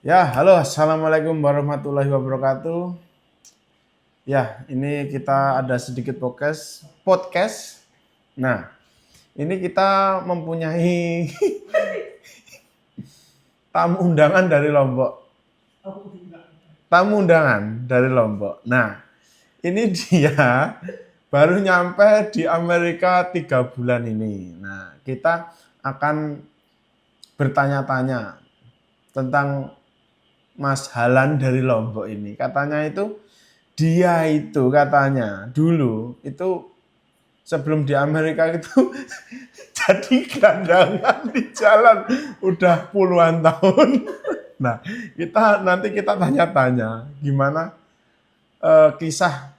Ya, halo, assalamualaikum warahmatullahi wabarakatuh. Ya, ini kita ada sedikit podcast. Nah, ini kita mempunyai tamu undangan dari Lombok. Tamu undangan dari Lombok. Nah, ini dia baru nyampe di Amerika 3 bulan ini. Nah, kita akan bertanya-tanya tentang Mas Halan dari Lombok ini. Katanya dia itu katanya dulu itu sebelum di Amerika itu jadi gelandangan di jalan udah puluhan tahun. Nah, nanti kita tanya-tanya gimana kisah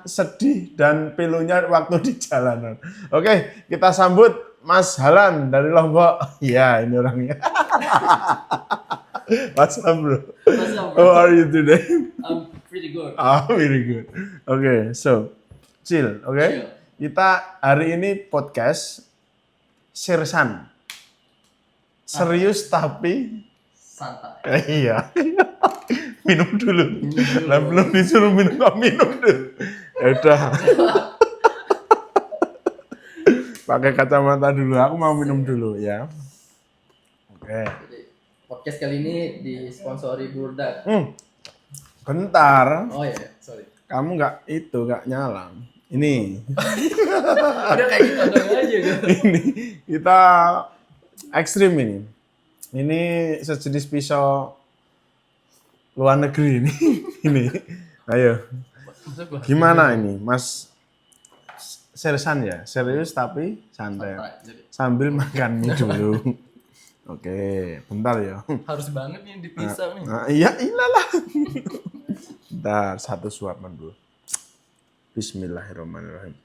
sedih dan pilunya waktu di jalanan. Oke, kita sambut Mas Halan dari Lombok. Ya, ini orangnya. What's up, bro? What's up, How bro? are you today? I'm pretty good. Very good. Okay, so chill, okay? Chill. Kita hari ini podcast Sirsan. Serius tapi Santai. iya. Minum dulu. Lah belum disuruh minum, kok minum dulu. Ya udah. Pakai kacamata dulu. Aku mau minum dulu ya. Oke. Jadi, podcast kali ini disponsori Burdak. Bentar. Oh iya, sorry. Kamu nggak nyala. Ini. Udah kayak gitu dong aja gitu. Ini kita ekstrim ini. Ini sejenis pisau luar negeri ini. Ini. Ayo. Gimana ini, Mas Sersan ya? Serius tapi santai. Jadi, Sambil makan mie dulu. Oke, bentar ya. harus banget nih dipisah nih. Nah, iya, iyalah. Bentar, satu suapan dulu. Bismillahirrahmanirrahim.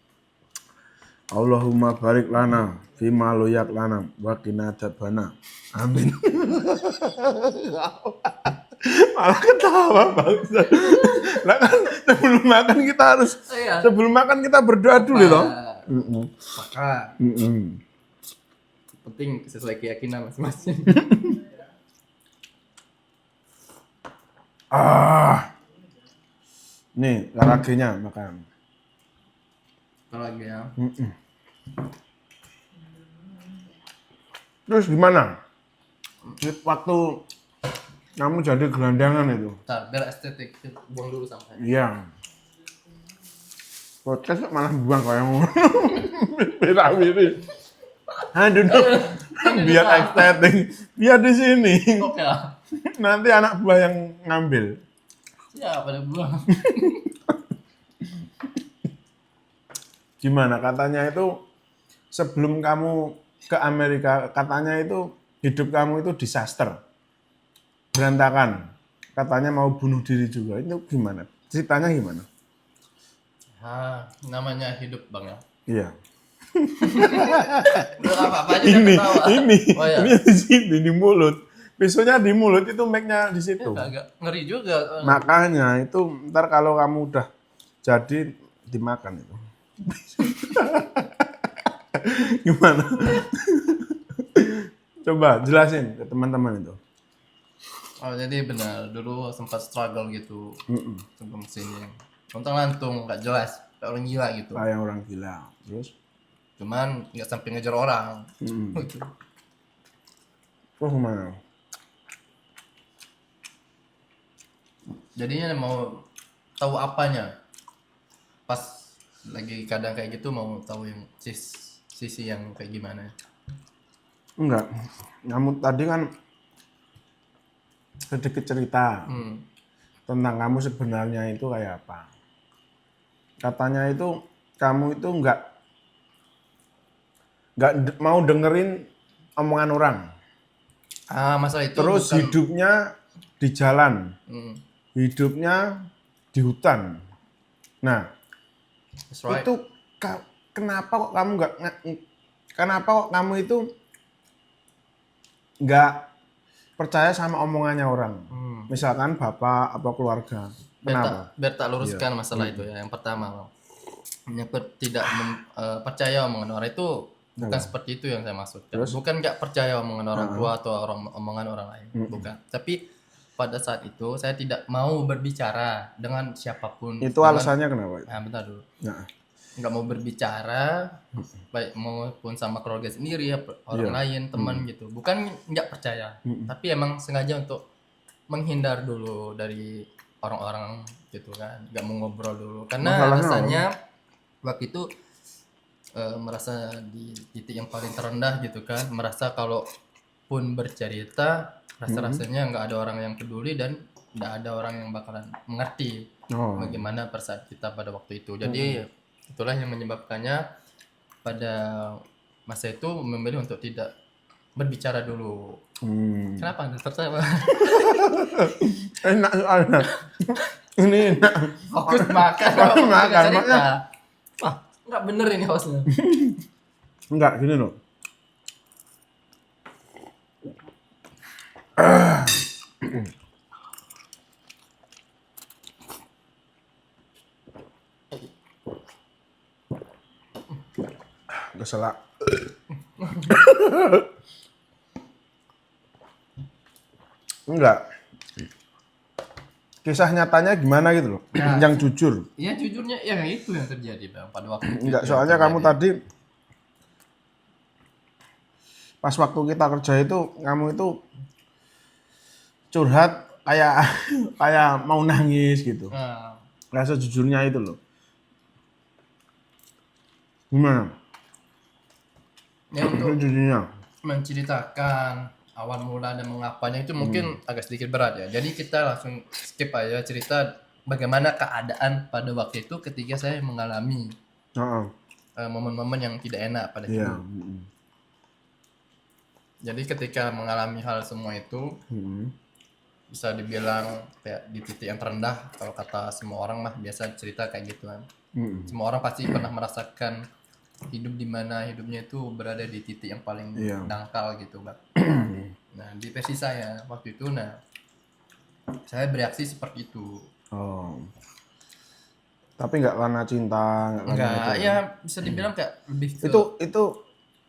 Allahumma barik lana fima loyak lana wa qina adzabana. Amin. Malah ketawa bangsa. Lah kan sebelum makan kita berdoa dulu loh. Maka penting sesuai keyakinan masing-masing. Nih, laraginya makan. Kalau lagi ya. Terus gimana? Waktu kamu jadi gelandangan itu? Bentar, biar estetik. Buang dulu sampah. Iya. Podcast kok malah buang kayak mau. Wira-wiri. Aduh, biar estetik. Biar di sini. Oke lah. Nanti anak buah yang ngambil. Siapa ada buang? Gimana? Katanya itu sebelum kamu ke Amerika, katanya itu hidup kamu itu disaster. Berantakan. Katanya mau bunuh diri juga. Itu gimana? Ceritanya gimana? Namanya hidup bang ya. Iya. Udah apa-apa aja Ini, ketawa. ini, Oh, iya. ini di sini di mulut. Pisaunya di mulut itu mic-nya di situ. Agak ngeri juga. Makanya itu ntar kalau kamu udah jadi dimakan itu. Gimana? Coba jelasin ke teman-teman itu. Oh jadi benar dulu sempat struggle gitu sebelum sini. Untung lantung nggak jelas kayak orang gila gitu. Kayak orang gila. Terus? Cuman nggak sampai ngejar orang. Gitu. Terus gimana? Jadinya mau tahu apanya. Pas lagi kadang kayak gitu mau tahu yang sisi yang kayak gimana. Enggak. Kamu tadi kan sedikit cerita tentang kamu sebenarnya itu kayak apa. Katanya itu kamu itu enggak mau dengerin omongan orang. Masalah itu Terus bukan, hidupnya di jalan. Hmm, Hidupnya di hutan. Nah, that's right. itu kenapa kok kamu itu nggak percaya sama omongannya orang? Misalkan bapak atau keluarga. Kenapa? Biar tak luruskan masalah itu ya. Yang pertama, Bang. Yang tidak percaya omongan orang itu Bukan seperti itu yang saya maksudkan. Terus? Bukan nggak percaya omongan orang tua atau omongan orang lain. Bukan. Tapi pada saat itu saya tidak mau berbicara dengan siapapun. Itu alasannya kenapa? Nah, bentar dulu. Nah, Nggak mau berbicara, baik maupun sama keluarga sendiri, orang lain, teman gitu. Bukan nggak percaya, tapi emang sengaja untuk menghindar dulu dari orang-orang gitu kan. Nggak mau ngobrol dulu. Karena Masalahnya alasannya waktu itu merasa di titik yang paling terendah gitu kan, merasa kalau pun bercerita rasa-rasanya nggak ada orang yang peduli dan nggak ada orang yang bakalan mengerti bagaimana perasaan kita pada waktu itu. Jadi itulah yang menyebabkannya pada masa itu memilih untuk tidak berbicara dulu. Kenapa Anda tertawa? enak soalnya. Ini enak. Fokus makan. Makan, cerita. Nggak bener ini hostnya. Enggak, gini loh. Keselak. Enggak. Kisah nyatanya gimana gitu loh. Yang jujur. Iya jujurnya ya itu yang terjadi Bang pada waktu itu. Enggak, soalnya kamu tadi pas waktu kita kerja itu kamu itu curhat kayak kayak mau nangis gitu. Nah, Rasa jujurnya itu loh. Gimana? ya untuk Jujurnya. menceritakan awal mula dan mengapanya itu mungkin agak sedikit berat ya. Jadi kita langsung skip aja cerita bagaimana keadaan pada waktu itu ketika saya mengalami Heeh. momen-momen yang tidak enak pada Iya. hidup. Jadi ketika mengalami hal semua itu bisa dibilang kayak di titik yang terendah kalau kata semua orang mah biasa cerita kayak gitu kan. Semua orang pasti pernah merasakan hidup di mana hidupnya itu berada di titik yang paling dangkal gitu, Bang. Nah, di versi saya waktu itu saya bereaksi seperti itu. Oh. Tapi nggak karena cinta, nggak karena Enggak, itu. ya bisa dibilang kayak lebih ke Itu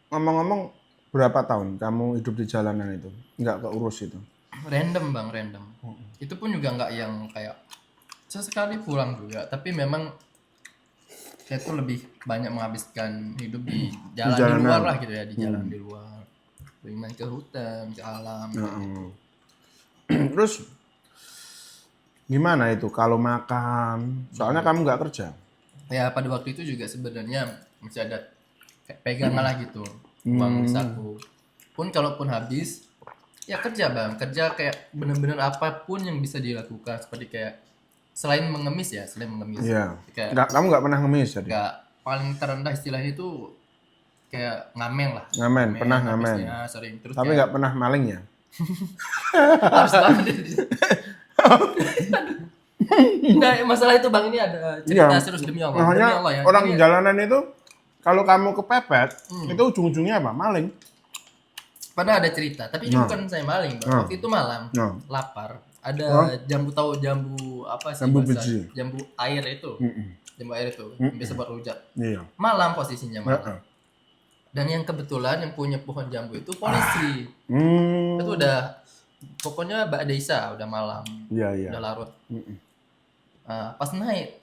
ngomong-ngomong berapa tahun kamu hidup di jalanan itu? Nggak keurus itu? random, Bang, random. Itu pun juga nggak yang kayak sesekali pulang juga, tapi memang saya tuh lebih banyak menghabiskan hidup di jalan di jalanan. luar lah gitu ya, di jalan di luar. Lebih main ke hutan, ke alam. Terus gimana itu kalau makan? Soalnya kamu nggak kerja. Ya pada waktu itu juga sebenarnya masih ada kayak pegangan lah gitu uang saku. Pun kalaupun habis ya kerja Bang, kerja kayak bener-bener apapun yang bisa dilakukan seperti kayak selain mengemis. Iya. Kayak Kamu nggak pernah ngemis jadi? nggak paling terendah istilahnya itu kayak ngamen lah. Ngamen, pernah ngamen. habisnya sering terus Tapi kayak nggak pernah maling ya? harus banget. Nah, masalah itu Bang, ini ada cerita serius demi Allah. Makanya Demi Allah ya. orang Ini- jalanan itu kalau kamu kepepet, itu ujung-ujungnya apa? Maling. Pernah ada cerita, tapi ini bukan saya maling, Bang. Waktu itu malam, lapar. Ada jambu, tahu jambu apa sih? Jambu bahasa? biji. Jambu air itu. Jambu air itu, biasa buat rujak. Iya. Malam posisinya malam. Dan yang kebetulan yang punya pohon jambu itu polisi. Itu udah pokoknya Mbak Desa udah malam, Iya, iya. udah larut. Pas naik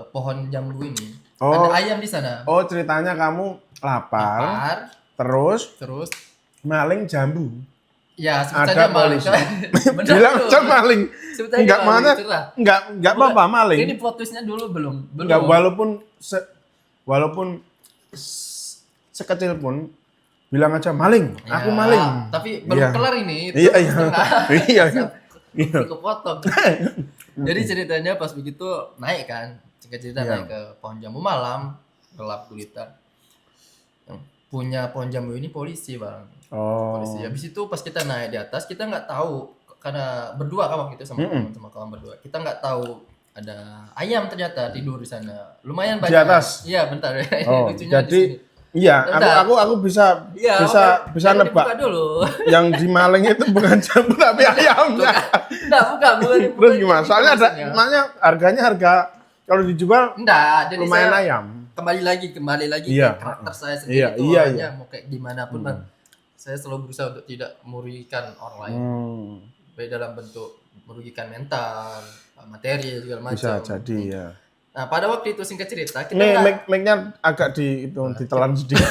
pohon jambu ini, Oh. ada ayam di sana. Oh, ceritanya kamu lapar, Lapar, terus maling jambu. ya sebut Ada saja maling. polisi. Benar Bilang tuh. aja maling. Sebut saja Enggak maling, mana? cerah. Enggak apa-apa maling. Ini plot twistnya dulu belum. Enggak, walaupun sekecil pun bilang aja maling. Ya, Aku maling. tapi belum Iya. kelar ini. Iya, iya. Iya. Iya. Kepotong. Jadi ceritanya pas begitu naik kan, singkat cerita naik ke pohon jambu malam, gelap gulita. Yang punya pohon jambu ini polisi Bang. Oh. Polisi. Habis itu pas kita naik di atas kita nggak tahu karena berdua kan waktu itu sama kawan berdua. Kita nggak tahu ada ayam ternyata tidur di sana. Lumayan banyak. Di atas? Iya bentar. Oh, Lucunya jadi di sini. iya, Bentar. aku bisa Iya, bisa jangan nebak. dibuka dulu. Yang di maling itu bukan jambu tapi ayamnya. Enggak, bukan. Terus gimana? Itu Soalnya ada maksudnya. makanya harga kalau dijual Enggak, jadi lumayan saya ayam. kembali lagi Iya, ke karakter saya iya, sendiri itu iya, orangnya iya. mau kayak gimana pun Bang. Saya selalu berusaha untuk tidak merugikan orang lain. Hmm, Baik dalam bentuk merugikan mental, materi segala bisa macam. jadi ya. Nah, pada waktu itu singkat cerita kita Nih, nggak mic-nya agak ditelan sedikit.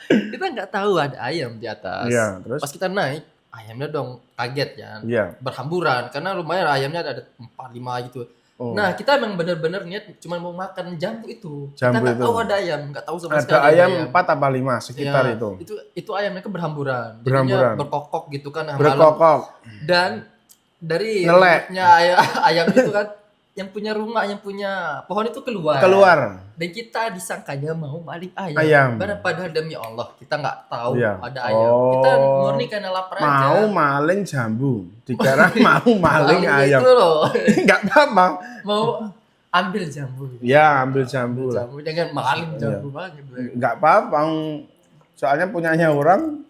kita nggak tahu ada ayam di atas. Iya, terus? Pas kita naik, ayamnya dong kaget kan, Iya. berhamburan karena lumayan ayamnya ada 4-5 gitu. Oh. Nah, kita emang bener-bener niat cuma mau makan jambu itu. Kita Jambu nggak itu. tahu ada ayam, nggak tahu sama Ada sekali ayam ada ayam. 4 apa 5 sekitar Ya, itu. itu ayamnya kan berhamburan. Berhamburan. Jadinya berkokok gitu kan malam. Berkokok. Dan dari Ngelek. mulutnya ayam itu kan yang punya rumah, yang punya pohon itu keluar. Dan kita disangkanya mau maling ayam. Padahal demi Allah kita nggak tahu Iya. ada ayam. Kita murni karena lapar aja. Mau maling jambu. Dikira mau maling ayam. Itu loh. Enggak apa-apa. Mau ambil jambu. Ya, ambil jambu lah. Jambu jangan maling jambu banget. Enggak apa-apa. Soalnya punyanya orang.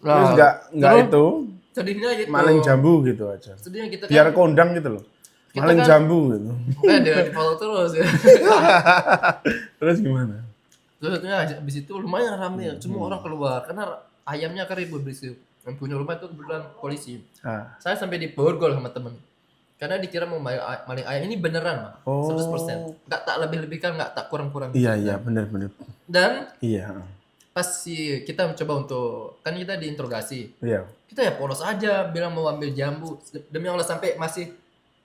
Terus Nah, enggak itu. sedihnya gitu. Maling jambu gitu aja. Sedihnya kita Biar kan kondang gitu loh. kita Maling kan- jambu gitu. dia di follow terus ya. Terus gimana? Terus satunya habis itu lumayan ramai, semua orang keluar karena ayamnya kan ribut berisik. Yang punya rumah itu kebetulan polisi. Ah. Saya sampai diborgol sama temen. Karena dikira mau maling ayam ini beneran, Mak. Oh. 100%. Enggak tak lebih-lebihkan, enggak tak kurang-kurang. Iya, benar-benar. Dan Iya. pas kita mencoba untuk kan kita diinterogasi. Iya. Kita ya polos aja bilang mau ambil jambu. Demi Allah sampai masih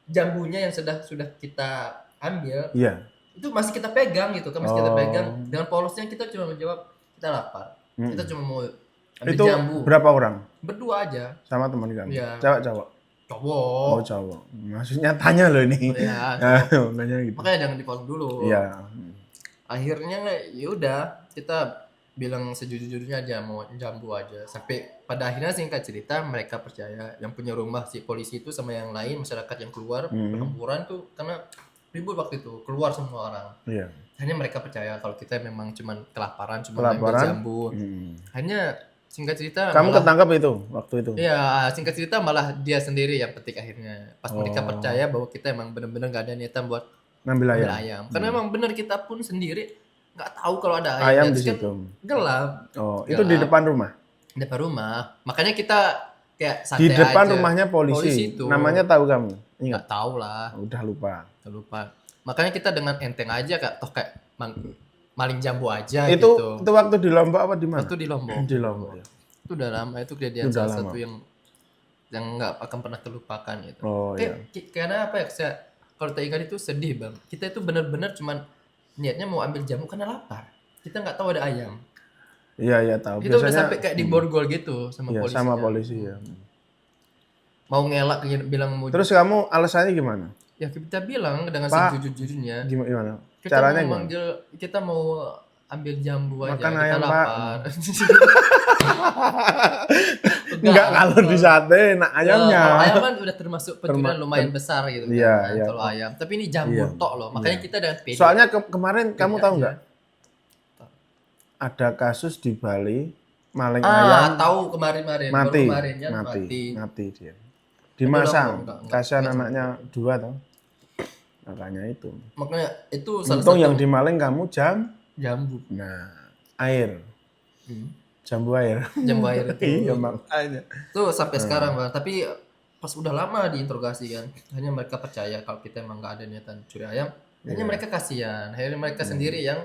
jambunya yang sudah kita ambil Iya. itu masih kita pegang gitu kan, masih kita Oh. pegang dengan polosnya kita cuma menjawab kita lapar. Kita cuma mau ambil Itu jambu. berapa orang? Berdua aja. Sama teman kamu? Iya. Cowok-cowok? Cowok. Oh, cowok. Maksudnya tanya loh ini. Ya, Nanya gitu. makanya jangan dipotong dulu. Iya. Akhirnya ya udah kita bilang sejujurnya aja mau jambu aja. Sampai pada akhirnya singkat cerita mereka percaya yang punya rumah si polisi itu sama yang lain masyarakat yang keluar pertempuran tuh karena ribut waktu itu keluar semua orang. Iya. Hanya mereka percaya kalau kita memang cuman kelaparan cuma ambil jambu. Hanya singkat cerita Kamu malah, ketangkap itu waktu itu? iya singkat cerita malah dia sendiri yang petik akhirnya. Pas mereka percaya bahwa kita emang benar-benar gak ada niatan buat Ngambil ayam. ambil ayam. Karena emang benar kita pun sendiri nggak tahu kalau ada Ayam ayam. di Kan situ. gelap Oh, itu di depan rumah. di depan rumah. Makanya kita kayak Di santai depan aja. rumahnya polisi. Polisi itu. Namanya tahu kamu? Ingat? Nggak tahu lah, Udah lupa. lupa. Makanya kita dengan enteng aja kak, toh kayak maling jambu aja Itu gitu. itu waktu di Lombok apa di mana? Waktu di Lombok. Di Lombok ya. Itu udah lama, itu kejadian Udah salah lama. satu yang nggak akan pernah terlupakan gitu. Oh iya. Karena apa ya? Kalau tak ingat itu sedih bang. Kita itu benar-benar cuman niatnya mau ambil jamu karena lapar. Kita nggak tahu ada ayam. Iya tahu. Itu udah sampai kayak diborgol gitu sama Iya, polisi. sama polisi ya. Mau ngelak bilang mau. Terus kamu alasannya gimana? Ya kita bilang dengan Pak, sejujur-jujurnya. Gimana? Kita Caranya mau gimana? manggil, kita mau ambil jambu aja. Makan Kita ayam, Pak. lapar. Enggak kalau di sate enak ayamnya. Kalau ayam kan udah termasuk pencurian lumayan besar gitu kan. Iya, iya. Kalau ayam. Tapi ini jambu Iya. tok loh. Makanya kita dengan pede. Soalnya kemarin kamu tahu aja. nggak? Ada kasus di Bali maling ayam tahu kemarin-kemarin. Baru mati. kemarin kan Mati dia. Dimasang. enggak, Kasihan enggak. anaknya 2 tau. Makanya itu. Makanya itu salah Untung satu yang dimaling kamu jambu. Nah, air. Hmm. Jambu air. Jambu air itu. Iya makanya. Itu sampai sekarang bang. Tapi pas udah lama diinterogasi kan, hanya mereka percaya kalau kita emang nggak ada niatan curi ayam. Hanya mereka kasihan. Akhirnya mereka sendiri yang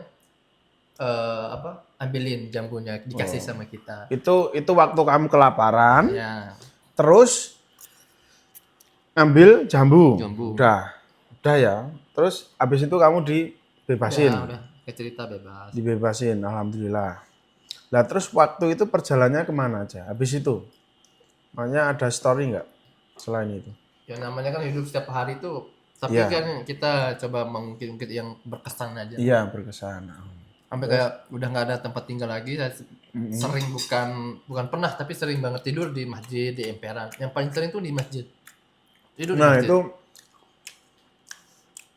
ambilin jambunya dikasih sama kita. Itu waktu kamu kelaparan, Ya. terus ambil jambu. Jambu. Udah ya. Terus habis itu kamu dibebasin. Ya, udah ke cerita bebas. Dibebasin, alhamdulillah. Lah terus waktu itu perjalannya kemana aja? Habis itu, makanya ada story nggak selain itu? Ya namanya kan hidup setiap hari itu. Tapi Iya. kan kita coba mengungkit-ungkit yang berkesan aja. Iya berkesan. Sampai kayak udah nggak ada tempat tinggal lagi. Saya sering bukan pernah tapi sering banget tidur di masjid, di emperan. Yang paling sering tuh di masjid. Tidur di Nah masjid. itu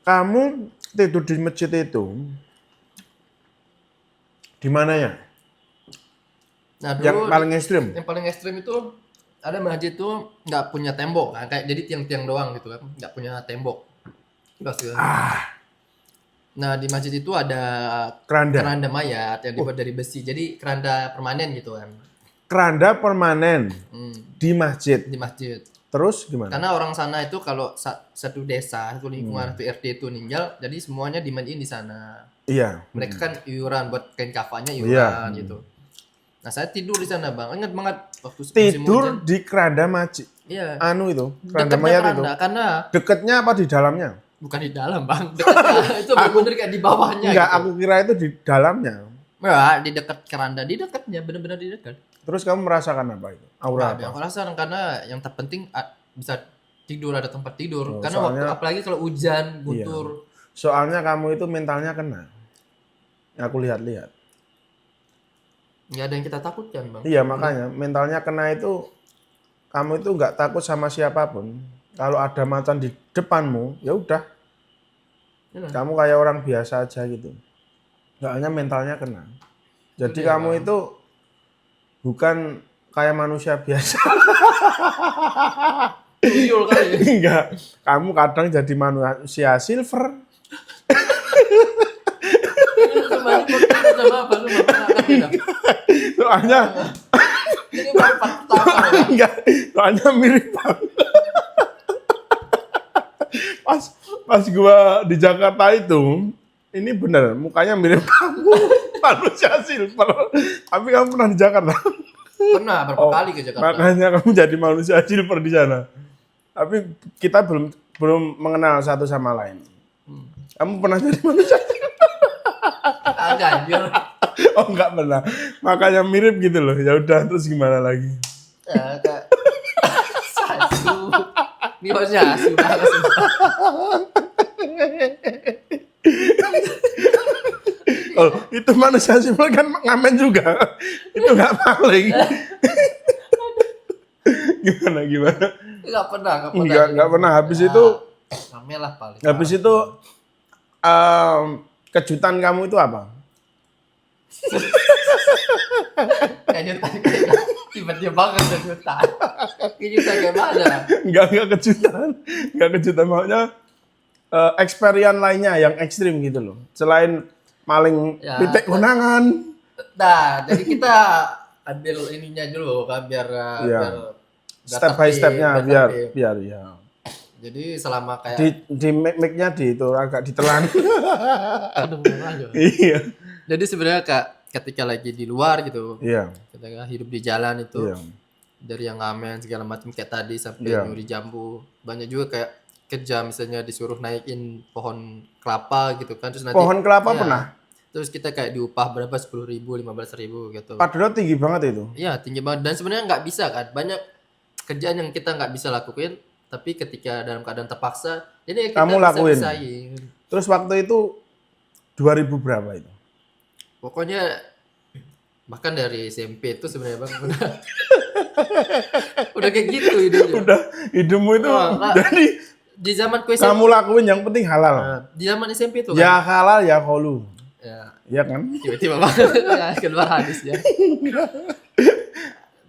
kamu tidur di masjid itu di mana ya? Nah, Yang dulu paling ekstrim? yang paling ekstrim itu ada masjid tuh nggak punya tembok kan, kayak jadi tiang-tiang doang gitu kan, nggak punya tembok. Terus, Nah, di masjid itu ada Keranda. keranda mayat yang dibuat dari besi. Jadi keranda permanen gitu kan. Keranda permanen Hmm, di masjid. di masjid. Terus gimana? Karena orang sana itu kalau satu desa, satu lingkungan, Hmm. satu RT itu meninggal, jadi semuanya dimandiin di sana. Iya. Mereka kan iuran buat kain kafannya Iya. iuran gitu. Nah, saya tidur di sana, Bang. Ingat banget waktu musim Tidur hujan. di keranda masjid. Iya. Anu itu, keranda Dekatnya mayat itu. keranda karena Deketnya apa di dalamnya? bukan di dalam, Bang. Dekatnya itu benar-benar kayak di bawahnya Enggak, gitu. aku kira itu di dalamnya. Ya, di dekat keranda, di dekatnya, benar-benar di dekat. Terus kamu merasakan apa itu? Aura Nah, yang apa? aku rasakan karena yang terpenting bisa tidur, ada tempat tidur. Oh, Karena waktu soalnya- apalagi kalau hujan, guntur. Soalnya kamu itu mentalnya kena. Aku lihat-lihat. Nggak ada yang kita takutkan, Bang. Iya, makanya mentalnya kena itu kamu itu nggak takut sama siapapun. Kalau ada macan di depanmu, ya udah, Iya. kamu kayak orang biasa aja gitu. Nggak hanya mentalnya kena. Jadi Iya, kamu Bang. itu bukan kayak manusia biasa. Tuyul kali. Enggak, kamu kadang jadi manusia silver. Sama apa lu Bang? Soalnya Ini baru part pertama. Ya. enggak, soalnya mirip banget. Pas gua di Jakarta itu, ini bener mukanya mirip kamu, manusia silver. Tapi kamu pernah di Jakarta? Pernah berapa Oh, kali ke Jakarta? makanya kamu jadi manusia silver di sana. Tapi kita belum mengenal satu sama lain. Kamu pernah jadi manusia? Agak anjir. Oh, enggak pernah. Makanya mirip gitu loh. Ya udah, terus gimana lagi? Ya, kayak sasu. Ini hostnya asu banget. Oh, itu manusia silver kan ngamen juga. Itu enggak paling. Gimana? Enggak pernah. Enggak pernah. Habis itu Rame lah paling. Habis itu kejutan kamu itu apa? Kayaknya tadi tiba-tiba banget kejutan. Kejutan gimana? Enggak kejutan. Enggak kejutan. Maksudnya experience lainnya yang ekstrim gitu loh. Selain maling Ya, pitik konangan. Nah, jadi kita ambil ininya dulu kan biar Iya. biar Step by stepnya biar biar ya. Jadi selama kayak Di mic-nya di itu agak ditelan. kedengeran aja. Iya. Jadi sebenarnya Kak, ketika lagi di luar gitu, Iya. ketika hidup di jalan itu Iya. dari yang ngamen segala macam kayak tadi sampai Iya. nyuri jambu, banyak juga kayak kerja misalnya disuruh naikin pohon kelapa gitu kan, terus nanti Pohon kelapa Iya. pernah. Terus kita kayak diupah berapa 10.000, 15.000 gitu. Padahal tinggi banget itu. Iya tinggi banget dan sebenarnya nggak bisa kan, banyak kerjaan yang kita nggak bisa lakuin, tapi ketika dalam keadaan terpaksa, jadi kita Kamu bisa lakuin. bersaing. Terus waktu itu 2000 berapa itu? Pokoknya bahkan dari SMP itu sebenarnya Bang udah kayak gitu hidupnya. Udah hidupmu itu Oh, Kak. jadi Di zaman SMP, kamu lakuin yang penting halal. di zaman SMP itu kan. Ya halal ya kolu. Ya, Iya kan? tiba-tiba banget ya, keluar hadis ya.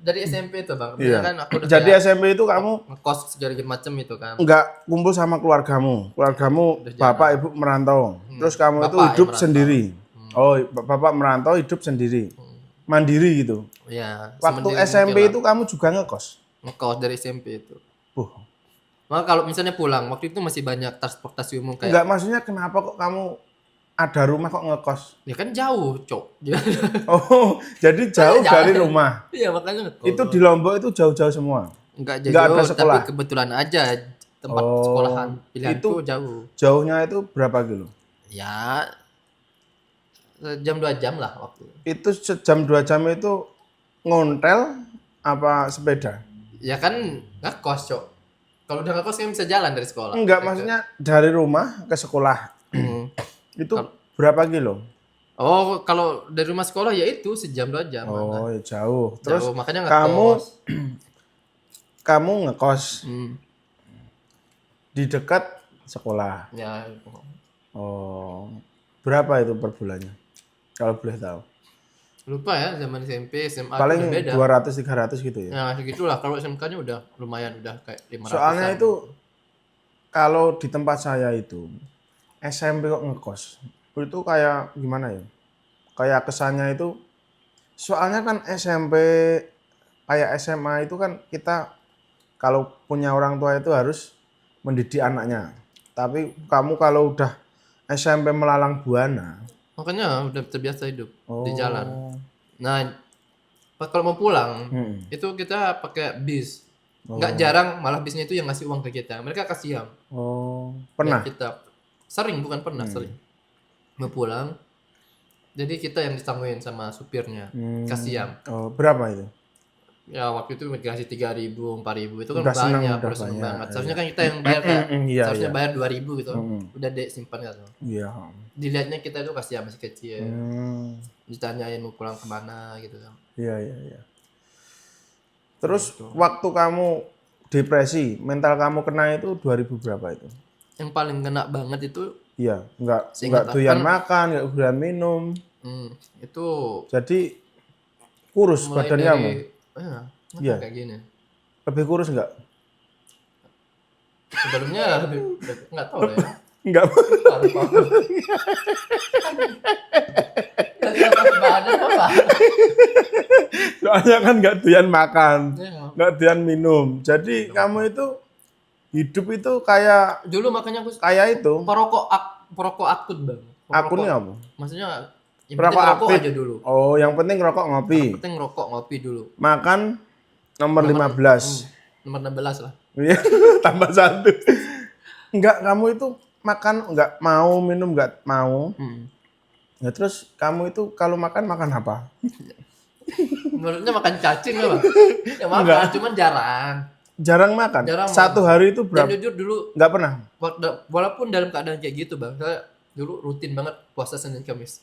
Dari SMP itu Bang. Iya. Kan aku udah Jadi kayak SMP itu kamu ngekos segala macam itu kan. nggak kumpul sama keluargamu. Keluargamu Udah bapak ibu merantau. Terus kamu itu Bapak yang hidup merantau. sendiri. Oh, bapak merantau hidup sendiri. Mandiri gitu. Iya. Waktu semendiri SMP mungkin itu kamu juga ngekos. lah. Ngekos dari SMP itu. Puh. Maka kalau misalnya pulang, waktu itu masih banyak transportasi umum kayak Enggak, maksudnya kenapa kok kamu ada rumah kok ngekos? ya kan jauh, Cok. Oh, jadi jauh Jauh. dari rumah. Iya, makanya ngekos. Itu di Lombok itu jauh-jauh semua. Enggak nggak ada jauh, sekolah? tapi kebetulan aja tempat Oh, sekolahan pilihanku itu- jauh. Jauhnya itu berapa kilo? Ya jam 2 jam lah waktu. Itu sejam 2 jam itu ngontel apa sepeda? Ya kan ngekos, Cok. Kalau udah ngekos kan bisa jalan dari sekolah. Enggak, maksudnya dari rumah ke sekolah. Hmm. Itu berapa kilo? Oh, kalau dari rumah sekolah ya itu sejam 2 jam. Oh, ya jauh. Terus Jauh, makanya kamu ngekos. kamu ngekos Hmm. di dekat sekolah. Ya, Oh, berapa itu per bulannya? Kalau boleh tahu. lupa ya zaman SMP, SMA Paling udah beda. 200 300 gitu ya. Nah, segitulah. Kalau SMK-nya udah lumayan, udah kayak 500. Soalnya itu kalau di tempat saya itu SMP kok ngekos. Itu kayak gimana ya? Kayak kesannya itu soalnya kan SMP kayak SMA itu kan kita kalau punya orang tua itu harus mendidik anaknya. Tapi kamu kalau udah SMP melalang buana, Makanya udah terbiasa hidup di jalan. oh, Nah, kalau mau pulang mm, itu kita pakai bis. Nggak oh, jarang malah bisnya itu yang ngasih uang ke kita. Mereka kasih yang oh, biar pernah, kita sering, bukan pernah, sering mau pulang. Jadi kita yang ditangguhin sama supirnya. Kasih yang. oh, berapa itu? Ya waktu itu dikasih 3.000, 4.000 itu kan Udah seneng, banyak, udah udah seneng banyak. banget. Iya. Seharusnya kan kita yang bayar kayak Iya, seharusnya iya. bayar 2.000 gitu. Mm, Udah dek simpan kan. iya. Dilihatnya kita itu kasih yang masih kecil. Hmm, Ditanyain mau pulang kemana gitu kan. iya, iya, iya. Terus waktu kamu depresi, mental kamu kena itu 2000 berapa itu? Yang paling kena banget itu Iya, nggak seingat doyan kan, makan, nggak doyan minum. itu Jadi kurus mulai badan kamu. dari Iya. kayak gini. Lebih kurus nggak? Sebelumnya nggak tahu lah ya. Enggak. Lupa. Dari apa badan apa? Soalnya kan nggak doyan makan, Ya. nggak doyan minum. Jadi kamu itu hidup itu kayak Dulu makanya aku itu. perokok akut bang. Perokok. Akunnya apa? Maksudnya yang Perokok penting rokok aktif. aja dulu. Oh, yang penting rokok ngopi. Penting rokok ngopi dulu. Makan nomor 15. Nomor 16 lah. Iya, tambah 1. Enggak, kamu itu makan enggak mau, minum enggak mau. Ya terus kamu itu kalau makan apa? Menurutnya makan cacing lah bang. Ya makan, Enggak. cuman jarang. Jarang makan. Jarang Satu hari itu Dan berapa? jujur dulu, Enggak pernah. walaupun dalam keadaan kayak gitu bang, saya dulu rutin banget puasa Senin Kamis.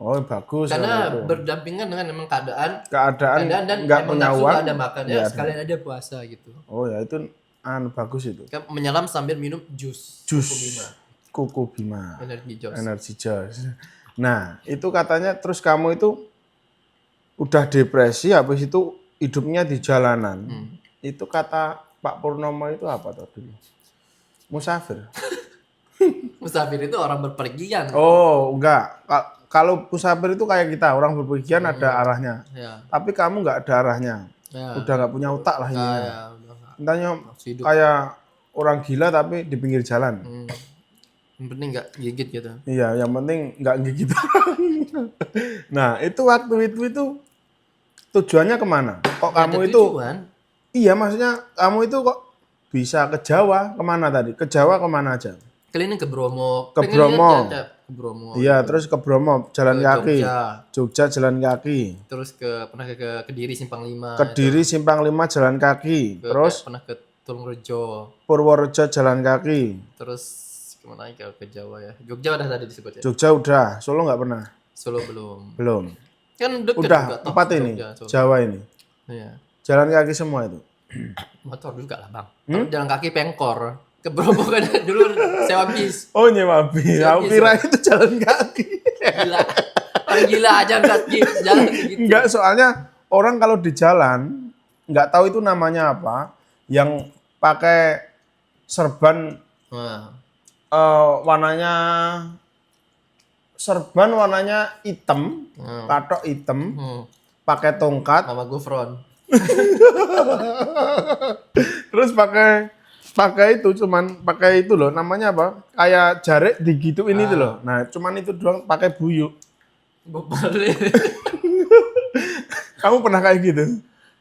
Oh, bagus. Karena kalau itu. berdampingan dengan emang keadaan Keadaan dan enggak emang punya nafsu uang. nggak ada makan ya Iya, sekalian aja puasa gitu. Oh ya itu bagus itu. Kan menyelam sambil minum jus. Jus Kuku Bima, Kuku Bima. energi jus. Energy Joss. Nah, itu katanya terus kamu itu udah depresi habis itu hidupnya di jalanan. Itu kata Pak Purnomo itu apa tuh dulu? Musafir. Musafir itu orang berpergian. Oh, enggak. Kalau musafir itu kayak kita, orang berpergian ada arahnya. Ya. Tapi kamu enggak ada arahnya. Ya. Udah enggak punya otak lah ini. Ya, udah nggak Entahnya nafsu hidup. kayak orang gila tapi di pinggir jalan. Yang penting nggak gigit gitu. Iya, yang penting enggak gigit. Nah, itu waktu itu tujuannya kemana? Kok kamu Ada itu? tujuan. Iya, maksudnya kamu itu kok bisa ke Jawa kemana tadi? Ke Jawa kemana aja? Keliling ke Bromo. Ke Pengen Bromo. lihat ya, ke Bromo. Iya, terus ke Bromo jalan Ke kaki. Jogja. Jogja jalan kaki. Terus pernah ke Kediri Simpang 5. Kediri Simpang 5 jalan kaki. Terus Pernah ke Tulungrejo. Purworejo jalan kaki. Terus kemana lagi kalau ke Jawa ya? Jogja udah tadi disebut ya. Jogja udah, Solo nggak pernah. Solo belum. Belum. Kan deket Udah juga toh, 4 ini. Jogja, Solo. Jawa ini. Iya. Jalan kaki semua itu. Motor juga lah bang. Tapi jalan kaki pengkor. Ke Bromo kan dulu sewa bis. Oh, nyewa bis. Aku bis, kira itu jalan kaki. Gila. Orang gila aja nggak jalan gitu. Enggak, soalnya orang kalau di jalan nggak tahu itu namanya apa, yang pakai serban Wah. warnanya hitam, katok hitam, pakai tongkat, Mama Gufron. terus pakai itu cuman pakai itu loh, namanya apa? Kayak jarik digituin itu loh. Nah, cuman itu doang pakai buyuk. Bopale. Kamu pernah kayak gitu?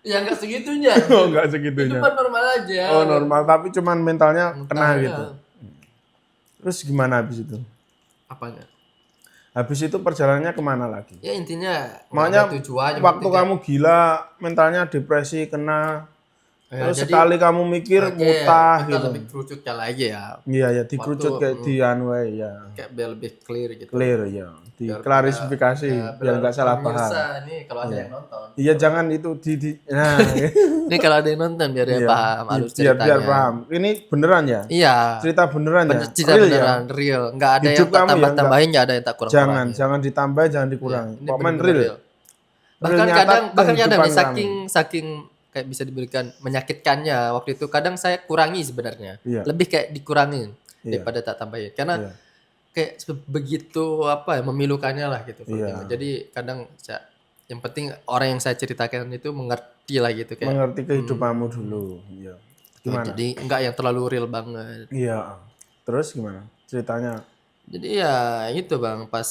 Ya nggak segitunya. Oh, enggak Itu segitunya. kan normal aja. Oh, normal, tapi cuman mentalnya kena Mentalnya. gitu. Terus gimana habis itu? Apanya? Habis itu perjalanannya kemana lagi? Ya intinya Makanya ada tujuan. waktu kamu gila, mentalnya depresi, kena, terus sekali kamu mikir mutah kita gitu. lebih kerucutnya lagi ya. Iya ya, dikerucut kayak di Anway ya. Kayak biar lebih clear gitu. Clear ya, diklarifikasi biar nggak salah paham. Pemirsa nih kalau ada yang nonton. Iya, jangan itu nah, Ini kalau ada yang nonton biar dia iya. paham alur biar ceritanya. paham. Ini beneran ya? Iya. Cerita beneran ya? Cerita Real ya? beneran real. Nggak ada Hidup yang tak kamu ya, tambah-tambahin, nggak ada yang tak kurang-kurangin. Jangan ditambah, jangan dikurangi. Ini Pokoknya bener-bener real. Bahkan Real nyata kadang nih kehidupan saking kayak bisa diberikan menyakitkannya waktu itu kadang saya kurangi sebenarnya. Iya. Lebih kayak dikurangin Iya. daripada tak tambahin. Karena Iya. kayak begitu apa ya, memilukannya lah gitu kalau Iya. tengok. Jadi kadang yang penting orang yang saya ceritakan itu mengerti lah gitu kayak. Mengerti kehidupanmu dulu. Iya. Gimana? Jadi enggak yang terlalu real banget. Iya. Terus gimana? Ceritanya Jadi ya itu Bang, pas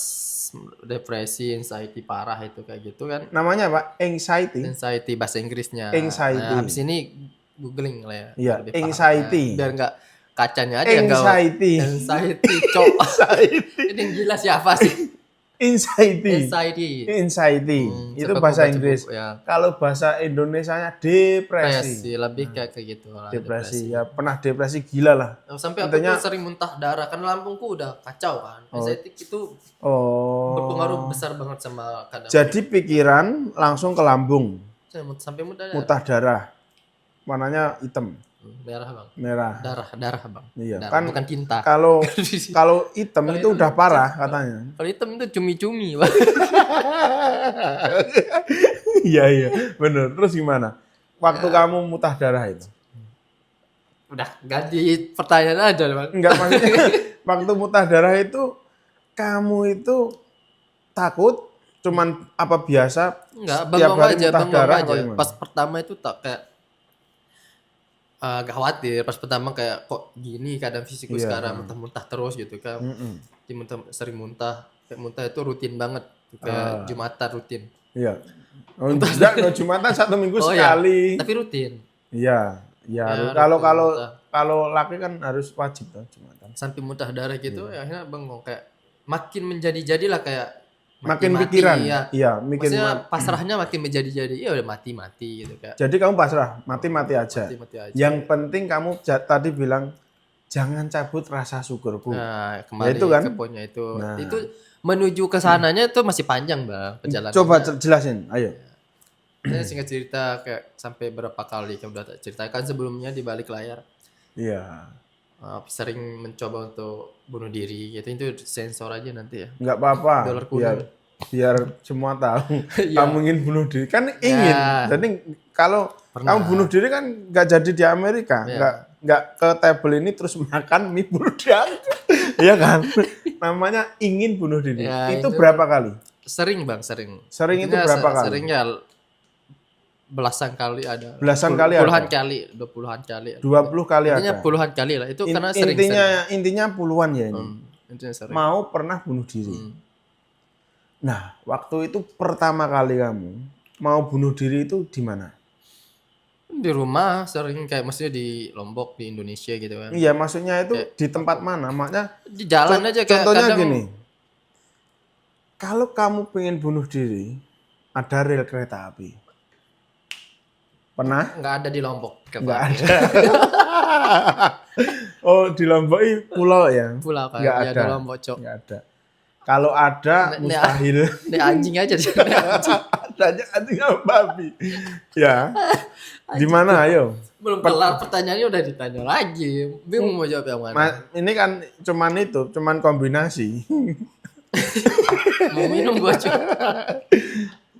depresi, anxiety parah itu kayak gitu kan. namanya apa? Anxiety. Anxiety bahasa Inggrisnya. Anxiety. Nah, habis ini googling lah ya. Iya, biar lebih paham. anxiety. Nah, biar enggak kacanya aja yang enggak Anxiety. anxiety, cok. Anxiety. Ini yang gila siapa sih? Anxiety. Anxiety. Anxiety. Itu Coba bahasa aku baca Inggris. buku, ya. Kalau bahasa Indonesianya depresi. Depresi, lebih kayak gitu lah. Depresi. Ya pernah depresi gila lah. Sampai aku Intinya- tuh sering muntah darah kan lambungku udah kacau kan. Anxiety itu Oh. berpengaruh besar banget sama kadang. Jadi pikiran langsung ke lambung, Sampai muntah darah. muntah darah. Warnanya hitam, Merah Bang. merah. Darah Bang. Iya, Darah, kan bukan tinta. Kalau hitam itu udah parah katanya. Kalau hitam itu cumi-cumi, Bang. Iya, bener. Terus gimana? Waktu kamu muntah darah itu? Udah ganti pertanyaan aja, Bang. Enggak, maksudnya waktu muntah darah itu kamu itu takut cuman apa biasa Enggak, setiap bengong hari aja, muntah bengong darah aja. apa gimana? Pas pertama itu tak kayak agak khawatir. Pas pertama kayak kok gini keadaan fisikku Iya, sekarang muntah-muntah terus gitu kan. Sering muntah. Kayak muntah itu rutin banget. Kayak Jumatan rutin. Iya. Oh, enggak, Jumatan 1 minggu Oh ya, sekali. tapi rutin. Iya, Ya, harus. rutin Kalau laki kan harus wajib tuh Jumatan. Sampai muntah darah gitu ya akhirnya bengong kayak makin menjadi-jadilah kayak Makin mati-mati, pikiran. ya. Iya, mikir. Maksudnya pasrahnya makin menjadi-jadi. Ya udah mati-mati gitu kayak. Jadi kamu pasrah, mati-mati aja. Mati-mati aja. Yang penting kamu tadi bilang jangan cabut rasa syukurku. Nah, kembali itu kan? ke poinnya itu. Nah. Itu menuju ke sananya itu masih panjang, Bang, perjalanan. Coba jelasin, ayo. Saya singkat cerita kayak sampai berapa kali kan udah tak ceritakan sebelumnya di balik layar. Iya. Sering mencoba untuk bunuh diri gitu. Itu sensor aja nanti ya. Nggak apa-apa. Dolar kuno. Biar semua tahu Iya. kamu ingin bunuh diri. Kan ingin. Ya. Jadi kalau Pernah. kamu bunuh diri kan nggak jadi di Amerika. Ya. Nggak ke table ini terus makan mie bunuh diri. Iya kan? Namanya ingin bunuh diri. Ya, itu itu- berapa kali? Sering, Bang, sering. Sering itu Intinya berapa kali? Seringnya belasan kali ada. Belasan kali puluhan ada? kali, 20-an kali. 20 kali Intinya ada. puluhan kali lah. Itu karena sering. Intinya puluhan ya ini. Intinya sering. Mau pernah bunuh diri. Nah, waktu itu pertama kali kamu mau bunuh diri itu di mana? Di rumah sering kayak maksudnya di Lombok, di Indonesia gitu kan. Iya, maksudnya itu di tempat mana? Makanya Di jalan aja kayak contohnya kadang gini. Kalau kamu pengen bunuh diri, ada rel kereta api. Pernah? nggak ada di Lombok. Nggak ada. Oh, di Lombok ini pulau ya? Pulau kan. Nggak Ya, ada. di Lombok, Cok. Nggak ada. Kalau ada, mustahil. Nek anjing aja di anjing. Adanya anjing sama babi. Ya. Di mana ayo? Belum kelar pertanyaannya udah ditanya lagi. Bingung mau jawab yang mana. Ini kan cuman kombinasi. Mau minum gua, Cok.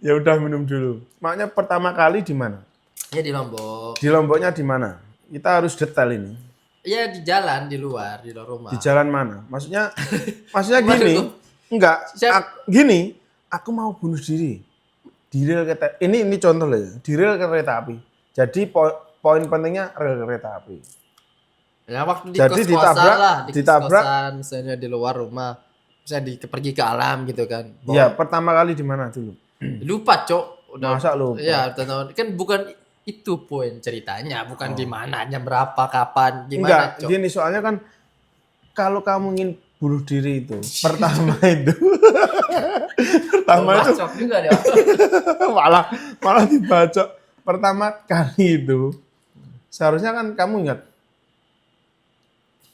Ya udah minum dulu. Makanya pertama kali di mana? Ya di Lombok. Di Lomboknya di mana? Kita harus detail ini. Ya di jalan, di luar rumah. Di jalan mana? Maksudnya gini. Enggak, gini. Aku mau bunuh diri. Di rel kereta. Ini contoh lah ya. Di rel kereta api. Jadi poin pentingnya rel kereta api. Ya waktu di Jadi kos-kosan lah, di ditabrak. kos-kosan, misalnya di luar rumah, misalnya pergi ke alam gitu kan. Iya, pertama kali di mana dulu? Lupa, Cok. Masa lupa? Ya, kan bukan itu poin ceritanya, bukan di mananya, berapa, kapan, Enggak, gimana, Cok. gini soalnya kan kalau kamu ingin bunuh diri itu, pertama itu Cok juga deh. malah dibacok. Pertama kali itu seharusnya kan kamu ingat.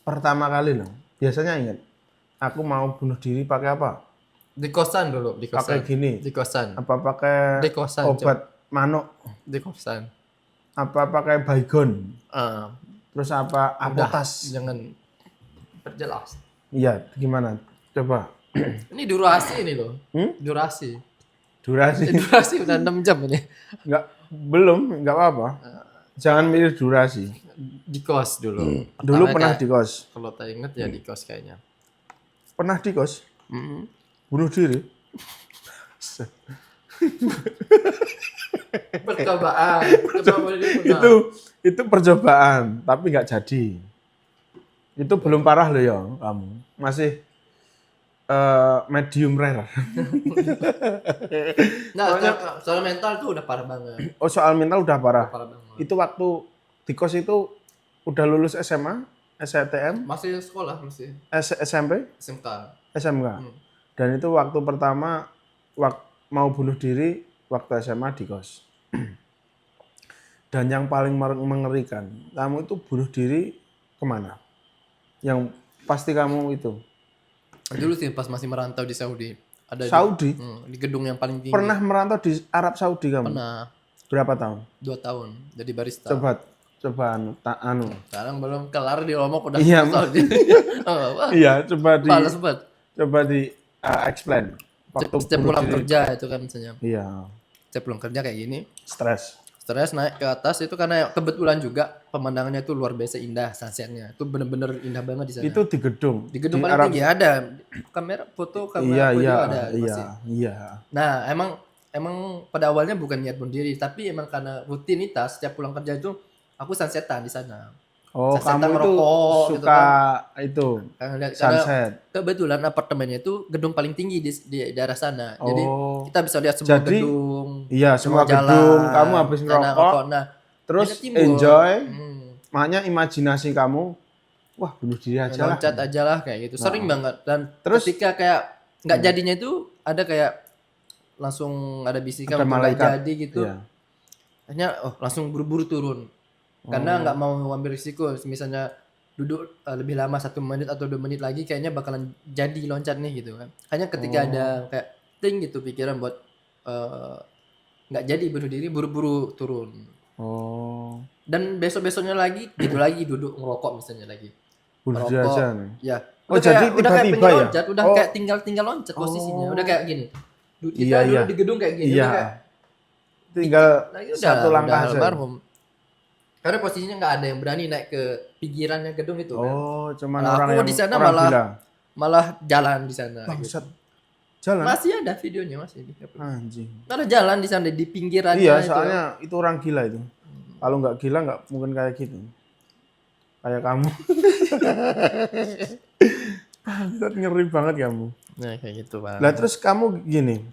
Pertama kali loh. Biasanya ingat. Aku mau bunuh diri pakai apa? Di kosan dulu, di kosan. Pakai gini. Di kosan. Apa pakai Di kosan, obat manuk? Di kosan. Apa pakai baygon? Ah, Terus apa udah, apotas? jangan perjelas. Iya, gimana? Coba. Ini durasi ini loh. Hmm? Durasi. Durasi. Durasi udah 6 jam ini. Enggak apa-apa. Jangan milih durasi. Di kos dulu. Dulu Pertama pernah kayak- di kos. Kalau tak inget ya di kos kayaknya. Pernah di kos? Mm. Bunuh diri? Percobaan. Kenapa dia pernah? Itu percobaan, tapi nggak jadi. Itu belum parah loh ya kamu. Masih medium rare. Nggak, soal mental tuh udah parah banget. Oh, soal mental udah parah. Udah parah banget. Itu waktu di kos itu udah lulus SMA, STM, Masih sekolah, masih SMP, SMK. SMK. Dan itu waktu pertama mau bunuh diri waktu SMA di kos. Dan yang paling mengerikan, kamu itu bunuh diri kemana? Yang pasti kamu itu Dulu sih pas masih merantau di Saudi. Ada Saudi. di gedung yang paling tinggi. Pernah merantau di Arab Saudi kamu? Pernah. Berapa tahun? 2 tahun jadi barista. Coba anu. Sekarang belum kelar di Lombok udah Iya, Saudi. iya, coba di explain. Setiap pulang kerja itu kan misalnya. Iya. Setiap pulang kerja kayak gini. Stres naik ke atas itu karena kebetulan juga pemandangannya itu luar biasa indah, sunsetnya itu bener-bener indah banget di sana. Itu di gedung paling Arab... tinggi ada kamera foto video ada. Iya. Nah emang pada awalnya bukan niat bunuh diri, tapi emang karena rutinitas setiap pulang kerja itu aku sunsetan di sana. Oh, sunsetan kamu itu suka gitu kan? Itu sunset. Kebetulan apartemennya itu gedung paling tinggi di daerah sana. Jadi kita bisa lihat semua gedung. Iya, semua gedung. Kamu habis ngerokok. Terus enjoy. Makanya imajinasi kamu, wah bunuh diri aja lah. Loncat aja lah kayak gitu. Sering banget. Dan terus ketika kayak nggak jadinya itu ada kayak langsung ada bisikan untuk nggak jadi gitu. Iya. Akhirnya langsung buru-buru turun. Karena nggak mau ambil risiko, misalnya duduk lebih lama 1 menit atau 2 menit lagi kayaknya bakalan jadi loncat nih gitu kan. Hanya ketika ada kayak ting gitu pikiran buat nggak jadi bunuh diri, buru-buru turun. Dan besoknya lagi gitu lagi duduk ngerokok misalnya lagi. Bunuh diri aja nih. Ya. Jadi udah kayak tiba-tiba ya? Loncat, udah kayak tinggal loncat posisinya. Udah kayak gini. Kita dulu di gedung kayak gini. Iya. Tinggal satu langkah aja. Karena posisinya nggak ada yang berani naik ke pinggirannya gedung itu kan. Cuman orang yang di sana malah jalan di sana. Bangsat. Jalan. Masih ada videonya masih. Anjing. Ada jalan di sana di pinggirannya. Iya, soalnya itu orang gila itu. Kalau nggak gila nggak mungkin kayak gitu. Kayak kamu. Bangsat, ngeri banget kamu. Nah, kayak gitu, Bang. Lah terus kamu gini.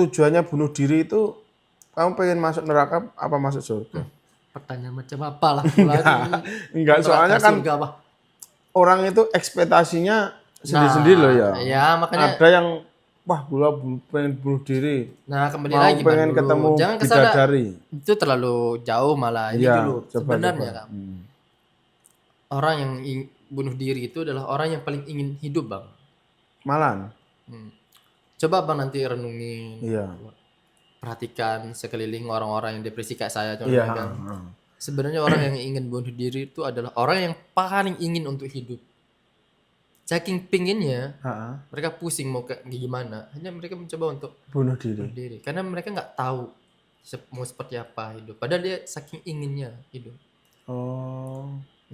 Tujuannya bunuh diri itu kamu pengen masuk neraka apa masuk surga? Pertanyaan macam apa lah enggak soalnya kan orang itu ekspektasinya sendiri-sendiri loh ya. Iya, makanya ada yang wah gua pengen bunuh diri. Nah, kembali lagi pengen ketemu bidadari. Itu terlalu jauh malah. Ini dulu sebenarnya kan. Orang yang bunuh diri itu adalah orang yang paling ingin hidup, Bang. Malan. Coba Bang nanti renungin. Iya. Perhatikan sekeliling orang-orang yang depresi kayak saya contohnya kan. Sebenarnya orang yang ingin bunuh diri itu adalah orang yang paling ingin untuk hidup. Saking pinginnya, mereka pusing mau kayak gimana. Hanya mereka mencoba untuk bunuh diri. Karena mereka nggak tahu mau seperti apa hidup. Padahal dia saking inginnya hidup.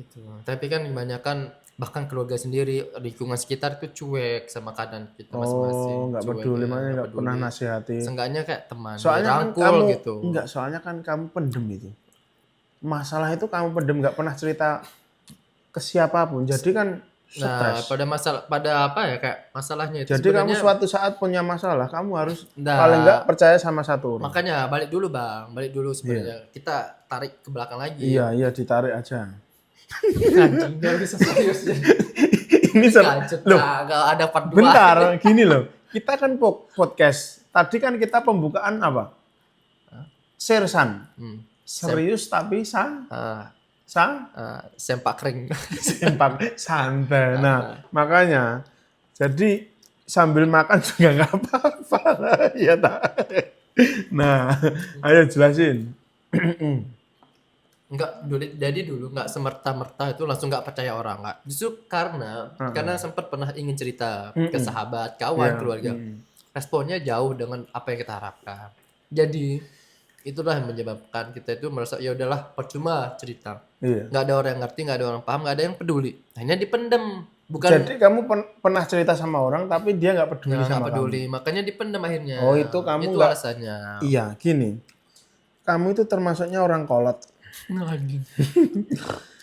Gitu. Tapi kan kebanyakan bahkan keluarga sendiri, lingkungan sekitar itu cuek sama keadaan kita masing-masing. Nggak peduli, nggak pernah nasihati. Seenggaknya kayak teman, soalnya rangkul kan kamu, gitu. Enggak, soalnya kan kamu pendem itu. Masalah itu kamu pendem, nggak pernah cerita ke siapapun. Jadi kan stres. Pada apa ya kayak masalahnya itu. Jadi kamu suatu saat punya masalah, kamu harus paling nggak percaya sama satu orang. Makanya balik dulu sebenarnya. Kita tarik ke belakang lagi. Iya ditarik aja. Anjing, gak bisa serius ya. Ini loh, gak ada part 2. Bentar, gini loh. Kita kan podcast. Tadi kan kita pembukaan apa? Sersan. Serius tapi sempak kering. Sempak santai. Nah, makanya jadi sambil makan juga nggak apa-apa. Ya tak. Nah, ayo jelasin. Dulu nggak semerta-merta itu langsung nggak percaya orang, nggak. Justru karena sempat pernah ingin cerita ke sahabat, kawan, keluarga. Responnya jauh dengan apa yang kita harapkan. Jadi itulah yang menyebabkan kita itu merasa ya udahlah percuma cerita. Nggak ada orang yang ngerti, nggak ada orang paham, nggak ada yang peduli. Akhirnya dipendem. Bukan Jadi kamu pernah cerita sama orang tapi dia nggak peduli nggak sama kamu. peduli, makanya dipendam akhirnya. Oh itu kamu Itu nggak. alasannya. Iya gini. Kamu itu termasuknya orang kolot. Lagi.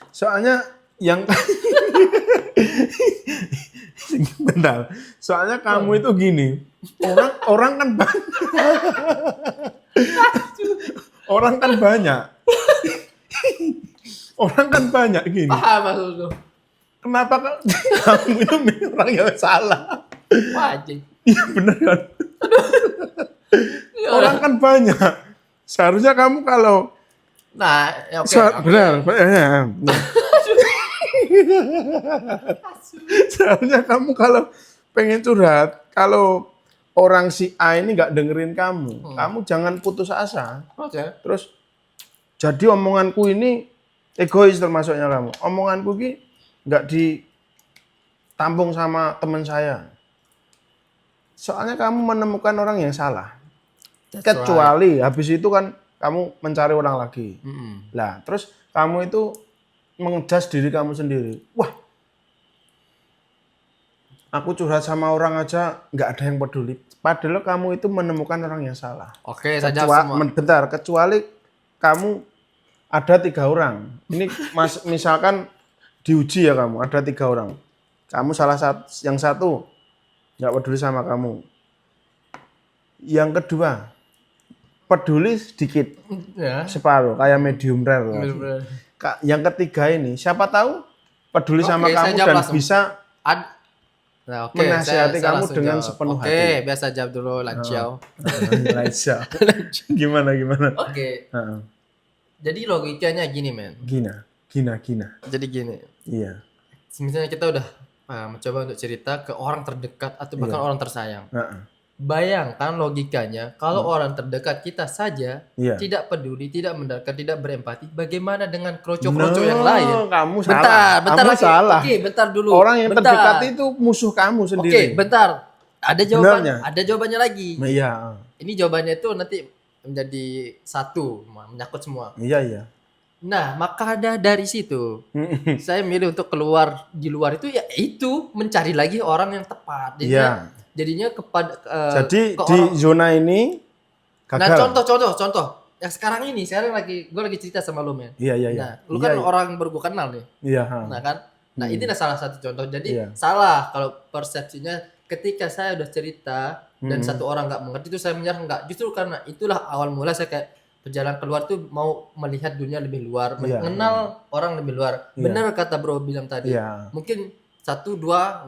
Soalnya yang bentar. Soalnya kamu itu gini. Orang kan banyak. Orang kan banyak. Orang kan banyak gini. Paham maksud lu? Kenapa kamu itu milih orang yang salah? Wajib. Iya bener kan? Orang kan banyak. Seharusnya kamu kalau Nah, ya oke. benar. Seharusnya kamu kalau pengen curhat, kalau orang si A ini nggak dengerin kamu, kamu jangan putus asa. Oke. Terus jadi omonganku ini egois termasuknya kamu. Omonganku ini nggak ditampung sama teman saya. Soalnya kamu menemukan orang yang salah. That's Kecuali habis itu kan kamu mencari orang lagi. Mm-mm. Lah, terus kamu itu mengejas diri kamu sendiri. Wah, aku curhat sama orang aja nggak ada yang peduli. Padahal kamu itu menemukan orang yang salah. Oke, saya jawab semua. Bentar, kecuali kamu ada 3 orang. Ini misalkan diuji ya kamu, ada 3 orang. Kamu yang satu nggak peduli sama kamu. Yang kedua peduli sedikit, Ya. separuh, kayak medium rare. Bener-bener. Yang ketiga ini, siapa tahu peduli sama Oke, saya kamu jawab dan langsung. bisa Nah, oke, menasihati saya kamu langsung dengan jawab. sepenuh Oke, hati. biasa jawab dulu Lanciao. Laisa. Gimana? Oke, Heeh. jadi logikanya gini, men. Gina. Jadi gini, Iya. misalnya kita udah mencoba untuk cerita ke orang terdekat atau bahkan Iya. orang tersayang. Heeh. Bayangkan logikanya, kalau orang terdekat kita saja Iya. tidak peduli, tidak mendengarkan, tidak berempati, bagaimana dengan kroco-kroco yang lain? Kamu Bentar, salah. bentar Kamu lagi. salah. Oke, bentar dulu. Orang yang Bentar. terdekat itu musuh kamu sendiri. Oke, bentar. Ada jawaban, Benarnya. ada jawabannya lagi. Iya. Ini jawabannya itu nanti menjadi satu, menyangkut semua. Iya. Nah, maka dari situ saya milih untuk keluar di luar itu ya itu mencari lagi orang yang tepat. Jadinya kepada Jadi ke di orang. zona ini gagal. Nah, contoh. Yang sekarang gue lagi cerita sama lu, men. Iya. Nah, lu kan orang baru gue kenal nih. Iya. Nah kan, ini salah satu contoh. Jadi Iya. salah kalau persepsinya ketika saya udah cerita dan satu orang nggak mengerti itu saya menyerah, nggak. Justru karena itulah awal mula saya kayak berjalan keluar tuh mau melihat dunia lebih luar, Iya. mengenal orang lebih luar. Iya. Benar kata bro bilang tadi. Iya. Mungkin 1, 2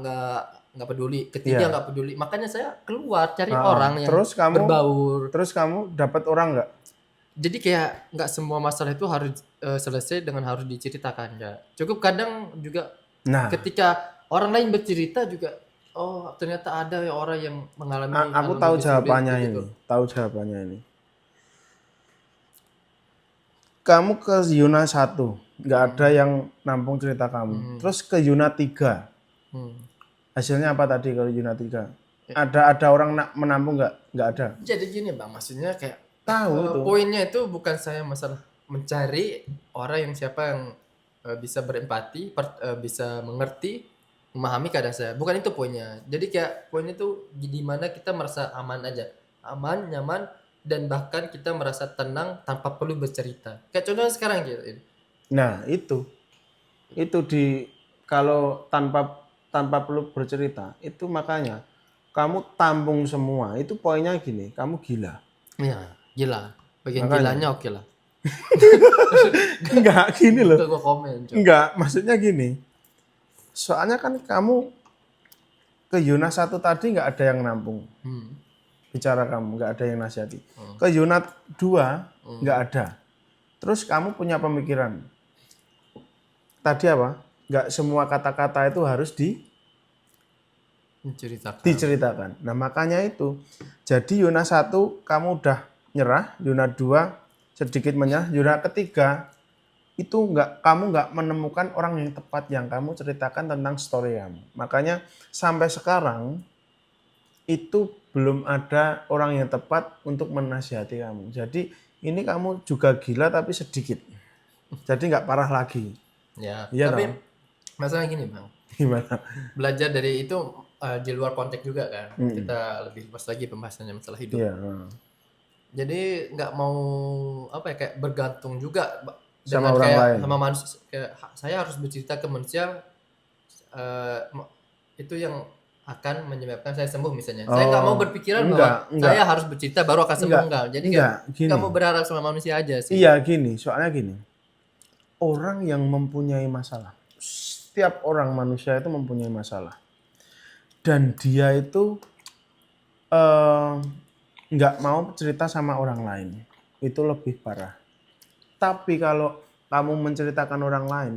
nggak peduli, ketiga Iya. nggak peduli. Makanya saya keluar cari orang yang Terus kamu berbaur. Terus kamu dapat orang nggak? Jadi kayak nggak semua masalah itu harus selesai dengan harus diceritakan ya. Cukup kadang juga Nah, ketika orang lain bercerita juga, oh ternyata ada ya orang yang mengalami. aku hal tahu lebih jawabannya sulit ini. gitu. Tahu jawabannya ini. Kamu ke Yuna 1, nggak ada yang nampung cerita kamu. Terus ke Yuna 3. Hmm. Hasilnya apa tadi kalau Yuna 3? Ada orang menampung nggak? Nggak ada. Jadi gini bang, maksudnya kayak Tahu tuh. poinnya itu bukan saya masalah mencari orang yang siapa yang bisa berempati, bisa mengerti, memahami keadaan saya. Bukan itu poinnya. Jadi kayak poinnya tuh di mana kita merasa aman aja, aman, nyaman, dan bahkan kita merasa tenang tanpa perlu bercerita. Kayak contohnya sekarang gitu. Nah, itu kalau tanpa perlu bercerita, itu makanya kamu tampung semua. Itu poinnya gini, kamu gila. Iya, gila. Bagian Makanya. gilanya oke lah. Enggak, gini loh. Itu gue komen. Coba. Enggak, maksudnya gini. Soalnya kan kamu ke Yuna 1 tadi nggak ada yang nampung. Bicara kamu, nggak ada yang nasihati. Ke Yuna 2 nggak ada. Terus kamu punya pemikiran. Tadi apa? Nggak semua kata-kata itu harus diceritakan. Nah makanya itu. Jadi Yuna 1 kamu udah nyerah, Yuna 2 sedikit menyerah, Yuna ketiga itu kamu nggak menemukan orang yang tepat yang kamu ceritakan tentang story kamu. Makanya sampai sekarang itu belum ada orang yang tepat untuk menasihati kamu. Jadi ini kamu juga gila tapi sedikit. Jadi nggak parah lagi. Ya, Iya tapi dong. masalah gini bang. Gimana? Belajar dari itu di luar konteks juga kan. Kita lebih luas lagi pembahasannya masalah hidup. Iya. Jadi nggak mau apa ya kayak bergantung juga Sama dengan orang kayak lain. sama manusia kayak saya harus bercerita ke manusia itu yang akan menyebabkan saya sembuh misalnya. Saya nggak mau berpikiran bahwa Enggak. saya harus bercerita baru akan sembuh enggak. Jadi kayak Gini. nggak mau berharap sama manusia aja sih. Iya gini, soalnya gini. Orang yang mempunyai masalah. Setiap orang manusia itu mempunyai masalah. Dan dia itu nggak mau cerita sama orang lain. Itu lebih parah. Tapi kalau kamu menceritakan orang lain,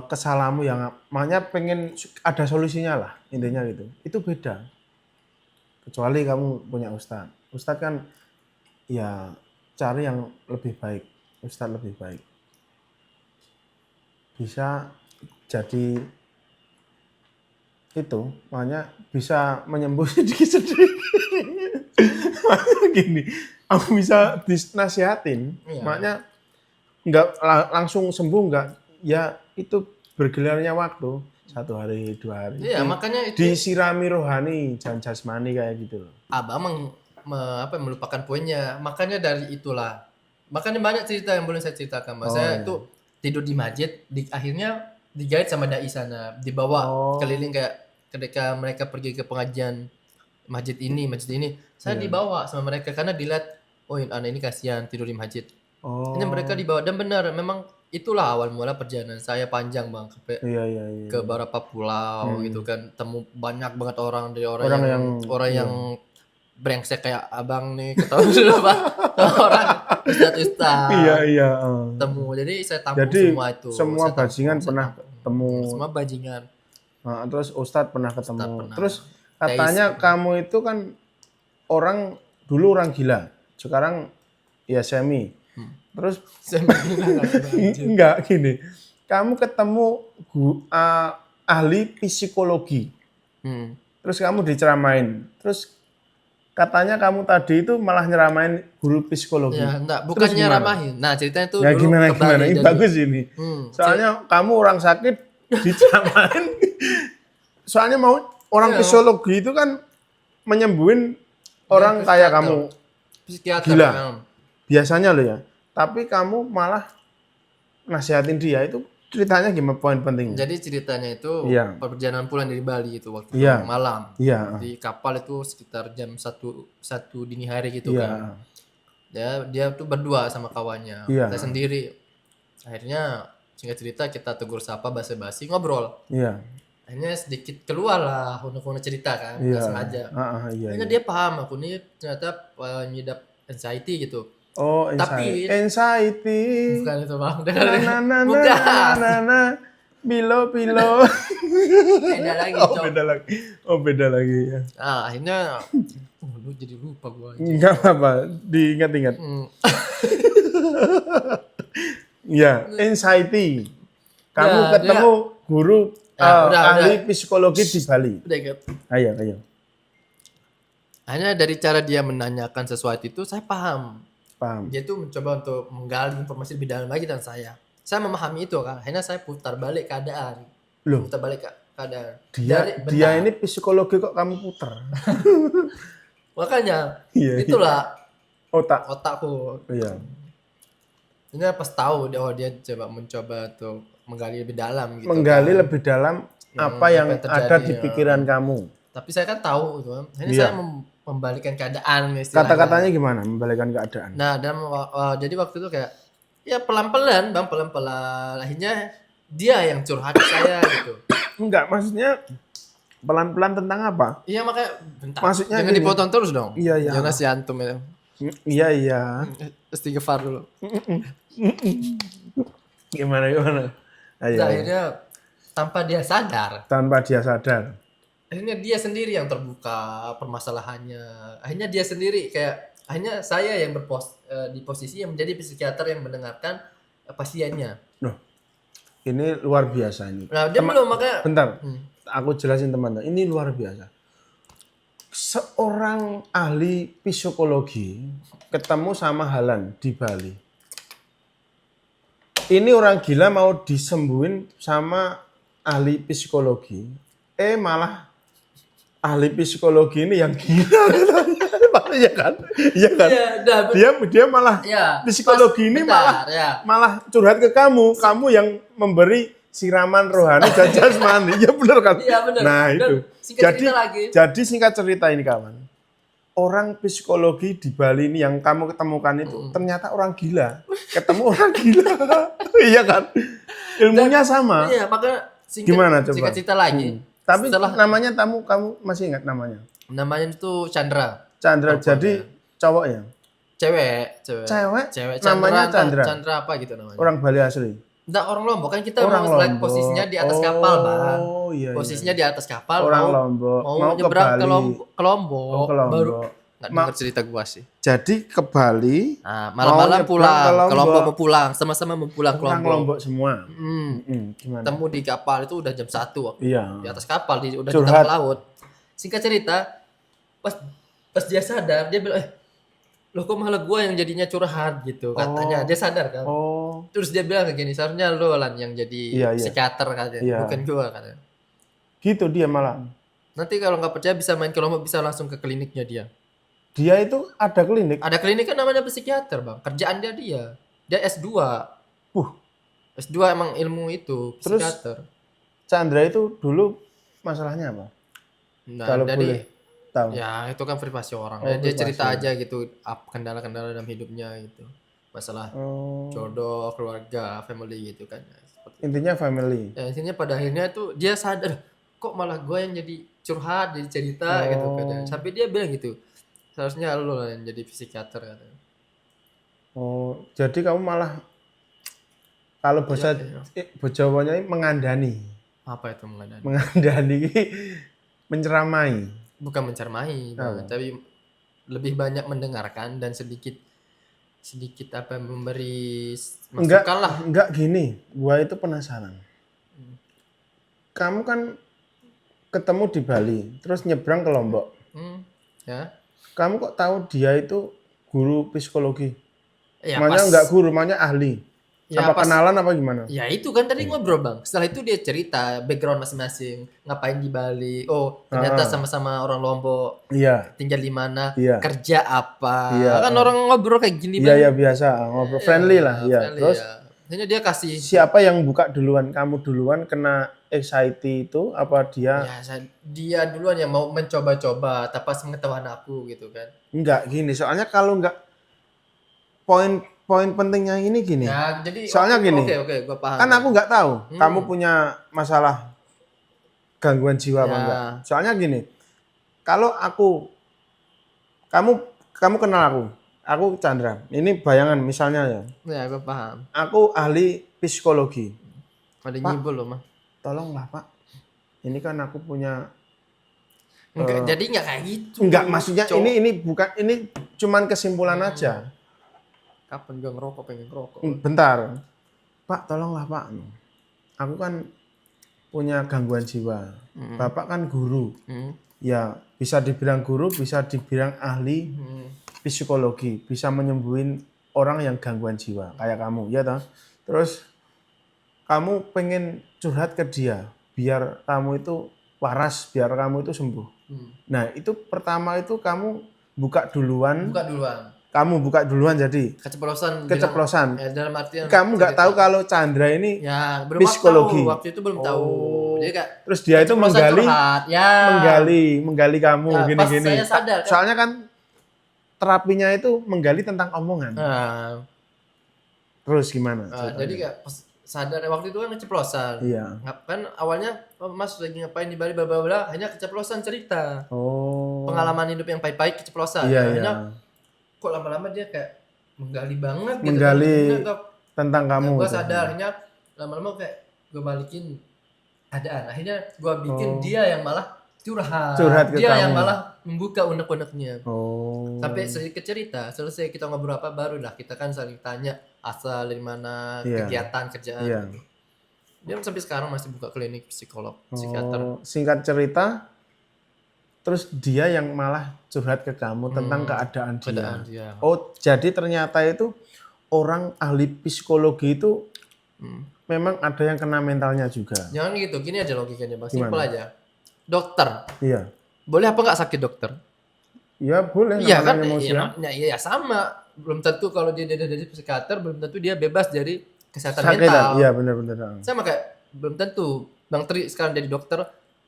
kesalahanmu yang makanya pengen ada solusinya lah intinya gitu. Itu beda. Kecuali kamu punya ustadz. Ustadz kan ya cari yang lebih baik. Ustadz lebih baik. Bisa jadi itu, makanya bisa menyembuh sedikit-sedikit. Makanya gini, aku bisa dinasihatin, makanya nggak langsung sembuh nggak, ya itu bergelarnya waktu 1 hari 2 hari. Iya, makanya itu disirami rohani, jangan jasmani kayak gitu loh. Abang melupakan poinnya. Makanya dari itulah. Makanya banyak cerita yang boleh saya ceritakan. Mas. Saya itu tidur di masjid, akhirnya digait sama dai sana, dibawa keliling kayak ketika mereka pergi ke pengajian masjid ini, saya dibawa sama mereka karena dilihat, oh anak ini kasihan tidur di masjid. Ini mereka dibawa dan benar memang itulah awal mula perjalanan saya panjang bang sampai ke beberapa pulau gitu kan, temu banyak banget orang dari orang yang brengsek kayak abang nih, ketahui sudah pak, orang ustadz temu, jadi saya tampung semua itu, semua bajingan pernah ketemu, semua bajingan. Nah, terus ustadz pernah ketemu, terus katanya kamu itu kan orang dulu orang gila, sekarang ya semi. Terus enggak gini, kamu ketemu ahli psikologi, terus kamu diceramain, terus katanya kamu tadi itu malah nyeramain guru psikologi. Ya, enggak, bukan nyeramain. Nah ceritanya itu ya, dulu gimana? Ini bagus ini. Soalnya kamu orang sakit diceramain. Soalnya mau orang psikologi itu kan menyembuhin orang kayak kamu psikiater, gila. Biasanya loh ya. Tapi kamu malah nasihatin dia, itu ceritanya gimana, poin pentingnya? Jadi ceritanya itu perjalanan pulang dari Bali itu waktu malam. Di kapal itu sekitar jam 1 dini hari gitu kan. Dia tuh berdua sama kawannya. Saya sendiri. Akhirnya singkat cerita kita tegur sapa basa-basi ngobrol. Akhirnya sedikit keluar lah unek-unek cerita kan, nggak sengaja. Akhirnya dia paham aku nih ternyata pengidap anxiety gitu. Oh, anxiety. Bukan itu bang. Bukan. Bilo. Beda lagi. Ya. Nah, akhirnya lu jadi lupa gua. Enggak apa-apa, diingat-ingat. Ya, anxiety. Kamu ketemu guru ahli psikologi di Bali. Udah ingat. Ayo. Hanya dari cara dia menanyakan sesuatu itu saya paham. Dia tuh mencoba untuk menggali informasi lebih dalam lagi dan saya memahami itu kan. Akhirnya saya putar balik keadaan. Dia ini psikologi kok kamu putar. Makanya itulah otakku. Iya. Ini pas tahu dia mencoba untuk menggali lebih dalam gitu. Menggali lebih dalam apa yang ada di pikiran kamu. Tapi saya kan tahu itu kan. Ini saya membalikan keadaan istilahnya. Kata-katanya gimana membalikan keadaan? Nah, dan jadi waktu itu kayak ya pelan-pelan bang, pelan-pelan. Akhirnya dia yang curhat saya gitu. Enggak, maksudnya pelan-pelan tentang apa? Iya makanya bentar. Maksudnya jangan dipotong terus dong. Iya. Jangan si antum ya. Iya. Istighfar dulu. Gimana? Ayo. Nah, akhirnya tanpa dia sadar. Akhirnya dia sendiri yang terbuka permasalahannya. Akhirnya dia sendiri akhirnya saya yang di posisi yang menjadi psikiater yang mendengarkan pasiennya. Loh, ini luar biasa ini. Nah, dia belum makanya. Bentar, aku jelasin teman-teman. Ini luar biasa. Seorang ahli psikologi ketemu sama Halan di Bali. Ini orang gila mau disembuhin sama ahli psikologi. Malah ahli psikologi ini yang gila. Iya kan? Iya kan? Iya, dah, Dia malah ya, psikologi ini bentar, ya. malah curhat ke kamu yang memberi siraman rohani dan jasmani. Ya benar kan? Iya, benar. Nah, Dan itu. singkat cerita lagi. Jadi singkat cerita ini kawan. Orang psikologi di Bali ini yang kamu ketemukan itu ternyata orang gila. Ketemu orang gila. Iya kan? Ilmunya sama. Iya, makanya Gimana coba? singkat cerita lagi. Tapi Setelah namanya kamu masih ingat namanya? namanya itu Chandra. Chandra. Perempuan, Jadi cowok ya? Cewek. Cewek? Chandra, Namanya Chandra. Chandra apa gitu namanya? Orang Bali asli. Enggak, orang Lombok kan kita Orang mau Lombok. posisinya di atas kapal, Bang. Oh iya. Posisinya di atas kapal Orang mau Lombok. mau ke nyebrang Bali. ke Lombok. Oh, ke Lombok. Baru enggak dengar cerita gua sih. Jadi ke Bali. Nah, malam-malam nyebrang pulang ke ke Lombok mau pulang, sama-sama mau pulang ke Orang Lombok. Lombok semua. Gimana? Temu di kapal itu udah jam 1 waktu. Iya. Di atas kapal udah di Curhat. tengah laut. Singkat cerita, pas dia sadar dia bilang, loh kok malah gue yang jadinya curhat gitu katanya. Dia sadar kan. Oh. Terus dia bilang kayak gini, seharusnya lo Lan yang jadi Iya. psikiater katanya, Iya. bukan gue katanya. Gitu dia malah. Nanti kalau nggak percaya bisa main ke Lombok, bisa langsung ke kliniknya dia. Dia itu ada klinik. Ada klinik kan namanya psikiater, Bang. Kerjaan dia. Dia S2. S2 emang ilmu itu, Terus psikiater. Chandra itu dulu masalahnya apa? Nah, Kalau jadi boleh tahu. ya itu kan privasi orang. Oh, Dia cerita privasi. aja gitu kendala-kendala dalam hidupnya gitu. Masalah Oh. jodoh, keluarga, family gitu kan. Seperti Intinya family. ya, intinya pada akhirnya tuh dia sadar kok malah gue yang jadi curhat, jadi cerita gitu kan. Sampai dia bilang gitu. Seharusnya lo lah yang jadi psikiater katanya. Oh, jadi kamu malah kalau bahasa Jawanya ini mengandani. Apa itu mengadani? Mengandani menceramai. Bukan mencermai, Bang, tapi lebih banyak mendengarkan dan sedikit apa memberi masukan lah. Enggak gini, gua itu penasaran. Kamu kan ketemu di Bali, terus nyebrang ke Lombok. Ya. Kamu kok tahu dia itu guru psikologi? Ya, Makanya enggak guru, makanya ahli. Ya, apa kenalan apa gimana? Ya itu kan tadi ngobrol, Bang. Setelah itu dia cerita background masing-masing, ngapain di Bali. Oh, ternyata sama-sama orang Lombok. Iya. Tinggal di mana, Iya. kerja apa. Iya. Kan orang ngobrol kayak gini, Iya, Bang. ya biasa, ngobrol friendly lah, ya. Friendly, Terus ya. Akhirnya dia kasih siapa yang buka duluan? Kamu duluan kena anxiety itu apa dia? ya, dia duluan yang mau mencoba-coba tanpa pengetahuan aku gitu kan. Enggak gini, soalnya kalau enggak poin pentingnya ini gini. Ya, jadi Soalnya gini. Oke, gua paham. Kan aku enggak tahu kamu punya masalah gangguan jiwa apa Ya. enggak. Soalnya gini. Kalau kamu kenal aku Chandra. Ini bayangan misalnya ya. Ya, gua paham. Aku ahli psikologi. Ada nyibul loh, mah. Tolonglah, Pak. Ini kan aku punya Enggak, jadi enggak kayak gitu. enggak maksudnya Cok. ini bukan ini cuman kesimpulan aja. Kapan gua ngerokok, pengen ngerokok. Bentar. Pak, tolonglah, Pak. Aku kan punya gangguan jiwa. Bapak kan guru. Ya, bisa dibilang guru, bisa dibilang ahli psikologi, bisa menyembuhin orang yang gangguan jiwa kayak kamu, ya toh? Terus kamu pengen curhat ke dia biar kamu itu waras, biar kamu itu sembuh. Nah, itu pertama itu kamu buka duluan. Kamu buka duluan jadi Keceplosan. keceplosan. Dalam artian Kamu nggak tahu kalau Chandra ini ya, belum psikologi. tahu. Waktu itu belum tahu. Jadi kayak terus dia itu keceplosan curhat. Ya. menggali kamu Ya, gini-gini. pas saya sadar, kan. Soalnya kan terapinya itu menggali tentang omongan. Nah, Terus gimana? jadi kayak pas sadar waktu itu kan keceplosan. Iya. Kan awalnya Mas lagi ngapain di Bali bla bla bla, hanya keceplosan cerita. Oh. Pengalaman hidup yang pahit-pahit keceplosan. Iya, Akhirnya iya. kok lama-lama dia kayak menggali banget gitu. Menggali kan. tentang kamu. Gue gitu. sadar akhirnya lama-lama kayak gue balikin keadaan. Akhirnya gue bikin dia yang malah curhat ke dia kamu. yang malah membuka unek-uneknya. Oh. Sampai sedikit cerita, selesai kita ngobrol apa barulah kita kan saling tanya asal dari mana, Iya. kegiatan kerjaan. Iya. Gitu. Dia sampai sekarang masih buka klinik psikolog, psikiater. Singkat cerita, terus dia yang malah curhat ke kamu tentang keadaan dia. Dia. Oh, jadi ternyata itu orang ahli psikologi itu memang ada yang kena mentalnya juga. Jangan gitu, gini aja logikanya bang, simpel Gimana? aja. Dokter, Iya. boleh apa nggak sakit dokter? Ya boleh, Iya kan, namanya manusia. iya sama. Belum tentu kalau dia dari psikiater, belum tentu dia bebas dari kesehatan Sakitan, mental. iya benar-benar. Sama kayak belum tentu Bang Tri sekarang jadi dokter,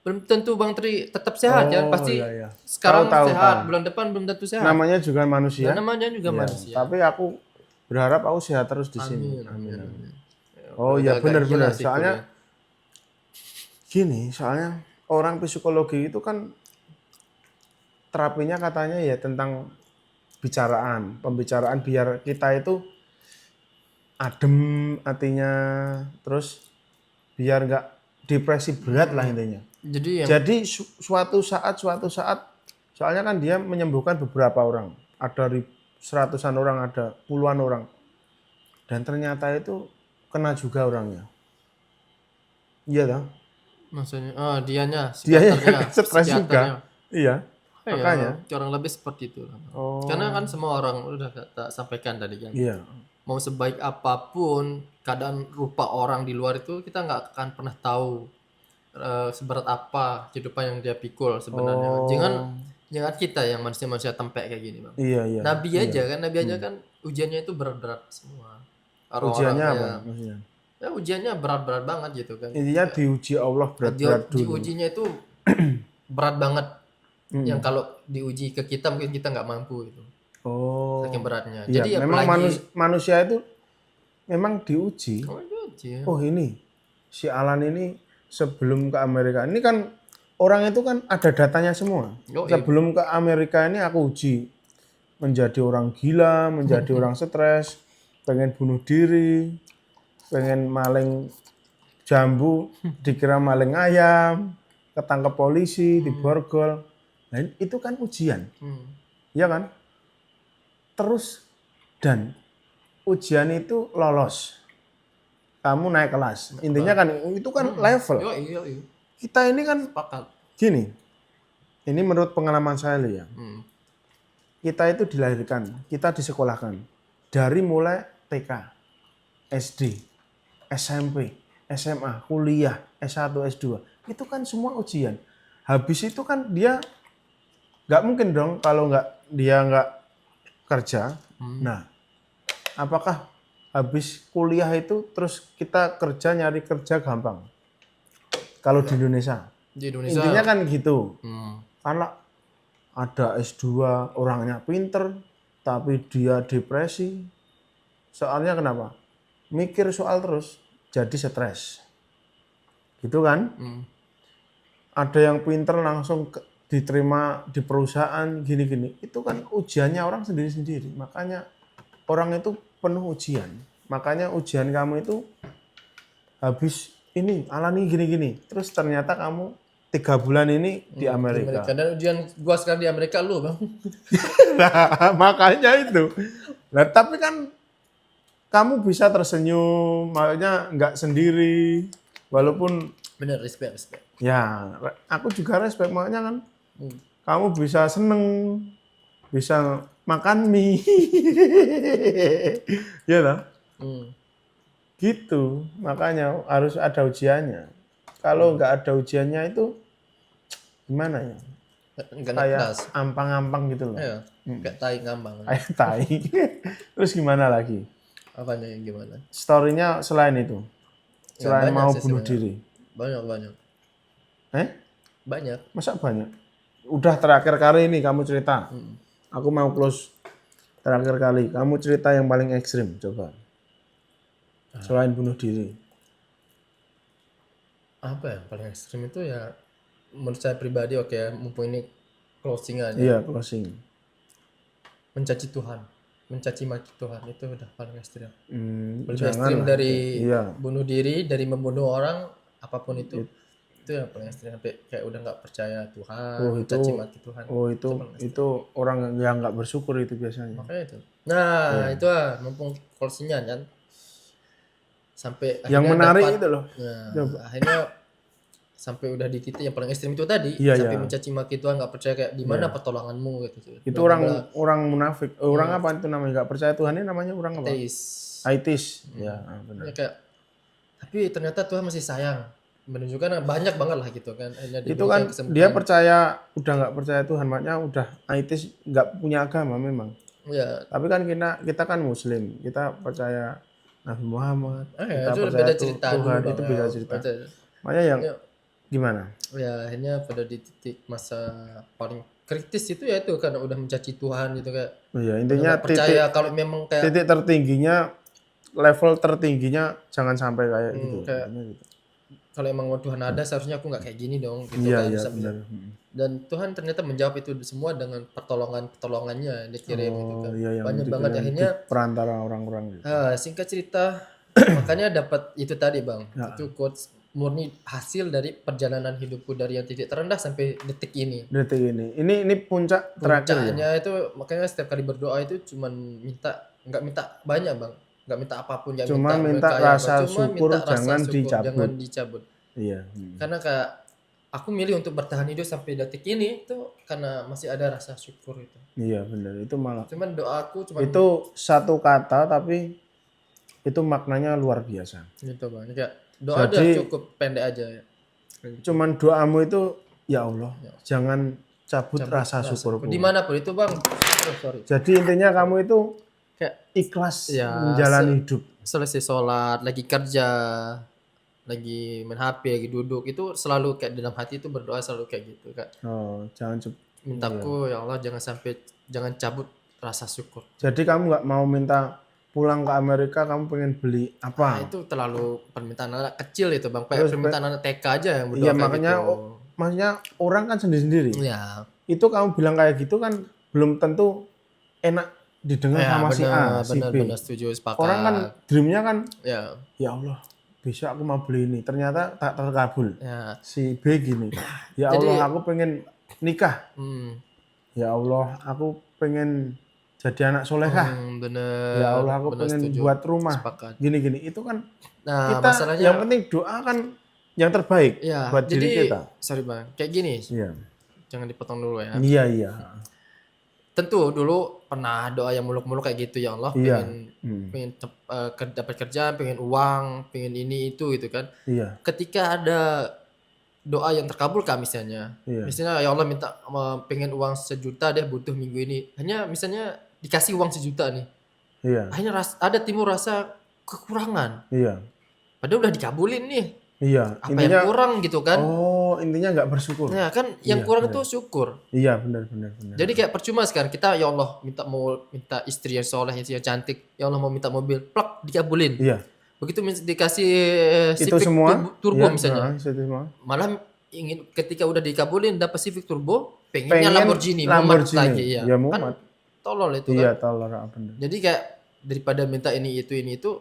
belum tentu Bang Tri tetap sehat ya. Pasti iya, iya. sekarang Tahu, sehat, tahu. bulan depan belum tentu sehat. Namanya juga manusia. Dan namanya juga Iya. manusia. Tapi aku berharap aku sehat terus di sini. Amin. Amin. Oh Udah ya agak gila benar-benar. sih Soalnya kuliah. gini, soalnya orang psikologi itu kan terapinya katanya ya tentang pembicaraan biar kita itu adem hatinya, terus biar nggak depresi berat lah intinya. Jadi yang Jadi suatu saat, soalnya kan dia menyembuhkan beberapa orang, ada seratusan orang, ada puluhan orang, dan ternyata itu kena juga orangnya. Iya toh? maksudnya dianya Dia psikiaternya, stres juga. psikiaternya. Iya, Ya, makanya. kurang lebih seperti itu. Oh, Karena kan semua orang udah tak sampaikan tadi kan. iya, Mau sebaik apapun keadaan rupa orang di luar itu, kita nggak akan pernah tahu seberat apa kehidupan yang dia pikul sebenarnya. Oh, Jangan kita yang manusia-manusia tempek kayak gini bang. iya, iya. Nabi iya. aja kan, Nabi aja kan ujiannya itu berat-berat semua. Orang-orang Ujiannya apa? ya, Maksudnya? ya ujiannya berat-berat banget gitu kan. Intinya diuji Allah berat-berat dulu. Diujinya itu berat banget. Yang kalau diuji ke kita mungkin kita nggak mampu gitu. Oh, Saking beratnya. iya. Jadi Memang apalagi manusia itu memang diuji. diuji. Oh ini, si Alan ini sebelum ke Amerika. Ini kan orang itu kan ada datanya semua. Yoi. Sebelum ke Amerika ini aku uji. Menjadi orang gila, menjadi orang stres, pengen bunuh diri, pengen maling jambu, dikira maling ayam, ketangkep polisi, diborgol. Nah, itu kan ujian, ya kan? Terus dan ujian itu lolos, kamu naik kelas. Intinya kan itu kan level. Yoi. Kita ini kan Sepakat. gini, ini menurut pengalaman saya ya. Kita itu dilahirkan, kita disekolahkan dari mulai TK, SD, SMP, SMA, kuliah, S1, S2. Itu kan semua ujian. Habis itu kan dia nggak mungkin dong kalau dia nggak kerja. Nah, apakah habis kuliah itu terus kita nyari kerja gampang? Kalau di Indonesia. Di Indonesia. Intinya kan gitu. Hmm. Karena ada S2, orangnya pinter, tapi dia depresi. Soalnya kenapa? Mikir soal terus, jadi stres. Gitu kan? Ada yang pinter langsung diterima di perusahaan gini-gini. Itu kan ujiannya orang sendiri-sendiri. Makanya orang itu penuh ujian. Makanya ujian kamu itu habis ini, alami gini-gini. Terus ternyata kamu 3 bulan ini di Amerika. Dan ujian gua sekarang di Amerika lu bang. Nah, makanya itu. Nah, tapi kan kamu bisa tersenyum, makanya nggak sendiri. Walaupun Bener, respect. ya, aku juga respect, makanya kan kamu bisa seneng, bisa makan mie. Ya lah. Gitu, makanya harus ada ujiannya. Kalau nggak ada ujiannya itu gimana ya? Enggak naik Kayak kelas. ampang-ampang gitu loh. Iya, kayak tai ngambang. Kayak tai. Terus gimana lagi? Apanya yang gimana? Story-nya selain itu? Ya, Selain banyak mau sih bunuh sebenarnya. diri? Banyak. Banyak? Masa banyak? Udah terakhir kali ini kamu cerita. Aku mau close terakhir kali. Kamu cerita yang paling ekstrim, coba. Selain bunuh diri. Apa ya paling ekstrim itu ya menurut saya pribadi oke ya, mumpung ini closing aja. Iya, closing. Mencaci Tuhan, mencaci maki Tuhan itu udah paling ekstrim. Lebih Jangan ekstrim lah. dari Iya. bunuh diri, dari membunuh orang, apapun itu yang paling ekstrim sampai kayak udah nggak percaya Tuhan, mencaci maki Tuhan. Oh, itu orang yang nggak bersyukur itu biasanya. Makanya itu. Nah, itu mumpung closingnya kan. Sampai Yang akhirnya menarik dapat, itu loh. akhirnya sampai udah di titik yang paling ekstrim itu tadi, Iya, sampai iya. mencaci maki Tuhan, nggak percaya kayak di mana pertolonganmu gitu. Itu orang munafik. Orang apa itu namanya? Nggak percaya Tuhan ini namanya orang apa? Ateis. Aitis. Ya, benar. Ya, kayak Tapi ternyata Tuhan masih sayang, menunjukkan banyak banget lah gitu kan. Akhirnya Itu diberikan kan dia kesembuhan. percaya, udah nggak percaya Tuhan, makanya udah ateis, nggak punya agama memang. Ya, Tapi kan kita kan Muslim, kita percaya Nabi Muhammad, kita itu percaya beda cerita dulu Tuhan, bang. itu beda cerita. Baca. Makanya yang Ya, gimana? ya akhirnya pada di titik masa paling kritis itu ya itu karena udah mencaci Tuhan gitu kayak Oh ya, udah intinya nggak percaya kalau memang kayak titik tertingginya, level tertingginya jangan sampai kayak gitu. kayak Intinya gitu. kalau emang Tuhan ada seharusnya aku nggak kayak gini dong gitu Iya kan iya sampai benar. dan Tuhan ternyata menjawab itu semua dengan pertolongannya dikirim gitu Oh kan iya, yang banyak banget dikirim di akhirnya perantara orang-orang gitu. singkat cerita makanya dapat itu tadi bang Ya. itu quotes murni hasil dari perjalanan hidupku dari yang titik terendah sampai detik ini. Detik ini puncak terakhir ya. Puncaknya itu makanya setiap kali berdoa itu cuman nggak minta banyak bang, nggak minta apapun, nggak Cuma minta minta berkaya apa, rasa cuma syukur minta rasa jangan syukur jangan dicabut. dicabut. Iya. Karena kayak aku milih untuk bertahan hidup sampai detik ini itu karena masih ada rasa syukur itu. Iya benar, itu malah Cuman doaku cuman itu satu kata tapi itu maknanya luar biasa. gitu bang, kayak doa udah Jadi cukup pendek aja ya. cuman doamu itu, ya Allah, jangan cabut rasa syukurku. Dimanapun itu bang, sorry. Jadi intinya kamu itu Kayak ikhlas ya, menjalani hidup. selesai sholat, lagi kerja, lagi main HP, lagi duduk itu selalu kayak dalam hati itu berdoa selalu kayak gitu kak. Oh, jangan Mintaku ya Allah jangan cabut rasa syukur. Jadi kamu nggak mau minta pulang ke Amerika, kamu pengen beli Nah, apa? itu terlalu permintaan anak kecil itu bang, kayak Terus, permintaan anak TK aja yang berdoa Iya kayak makanya gitu. maksudnya orang kan sendiri-sendiri. Ya, Itu kamu bilang kayak gitu kan belum tentu enak didengar ya sama si A, si benar B. setuju sepakat. Orang kan dreamnya kan, Ya, ya Allah, besok aku mau beli ini. Ternyata tak terkabul. ya. Si B gini, ya Jadi- Allah aku pengen nikah. Ya Allah aku pengen jadi anak solehah. Bener. Ya Allah aku bener pengen setuju. buat rumah. Sepakat. Gini-gini. Itu kan Nah, kita masalahnya yang penting doa kan yang terbaik ya, buat jadi diri kita. sorry bang, kayak gini, Iya. jangan dipotong dulu ya. Iya, iya. Tentu dulu pernah doa yang muluk-muluk kayak gitu ya Allah, Iya. pengen dapat kerja, pengen uang, pengen ini itu gitu kan. Iya. Ketika ada doa yang terkabul kah misalnya, Iya. misalnya ya Allah minta pengen uang 1 juta deh butuh minggu ini, hanya misalnya dikasih uang 1 juta nih, Iya. hanya ada timbul rasa kekurangan, Iya. padahal udah dikabulin nih, Iya. apa yang kurang gitu kan? Oh, intinya nggak bersyukur. Nah kan yang Iya, kurang benar. itu syukur. Iya, benar. Jadi kayak percuma sekarang kita ya Allah minta istri yang soleh, istri yang cantik, ya Allah mau minta mobil, plak dikabulin. Iya. Begitu dikasih Itu Civic semua Turbo iya, misalnya, itu semua. malah ingin ketika udah dikabulin dapat Civic Turbo, pengennya Pengen Lamborghini, Lamborghini. lagi ya. Ya, Kan mumat. tolol itu Iya, kan. tolol benar. Jadi kayak daripada minta ini itu,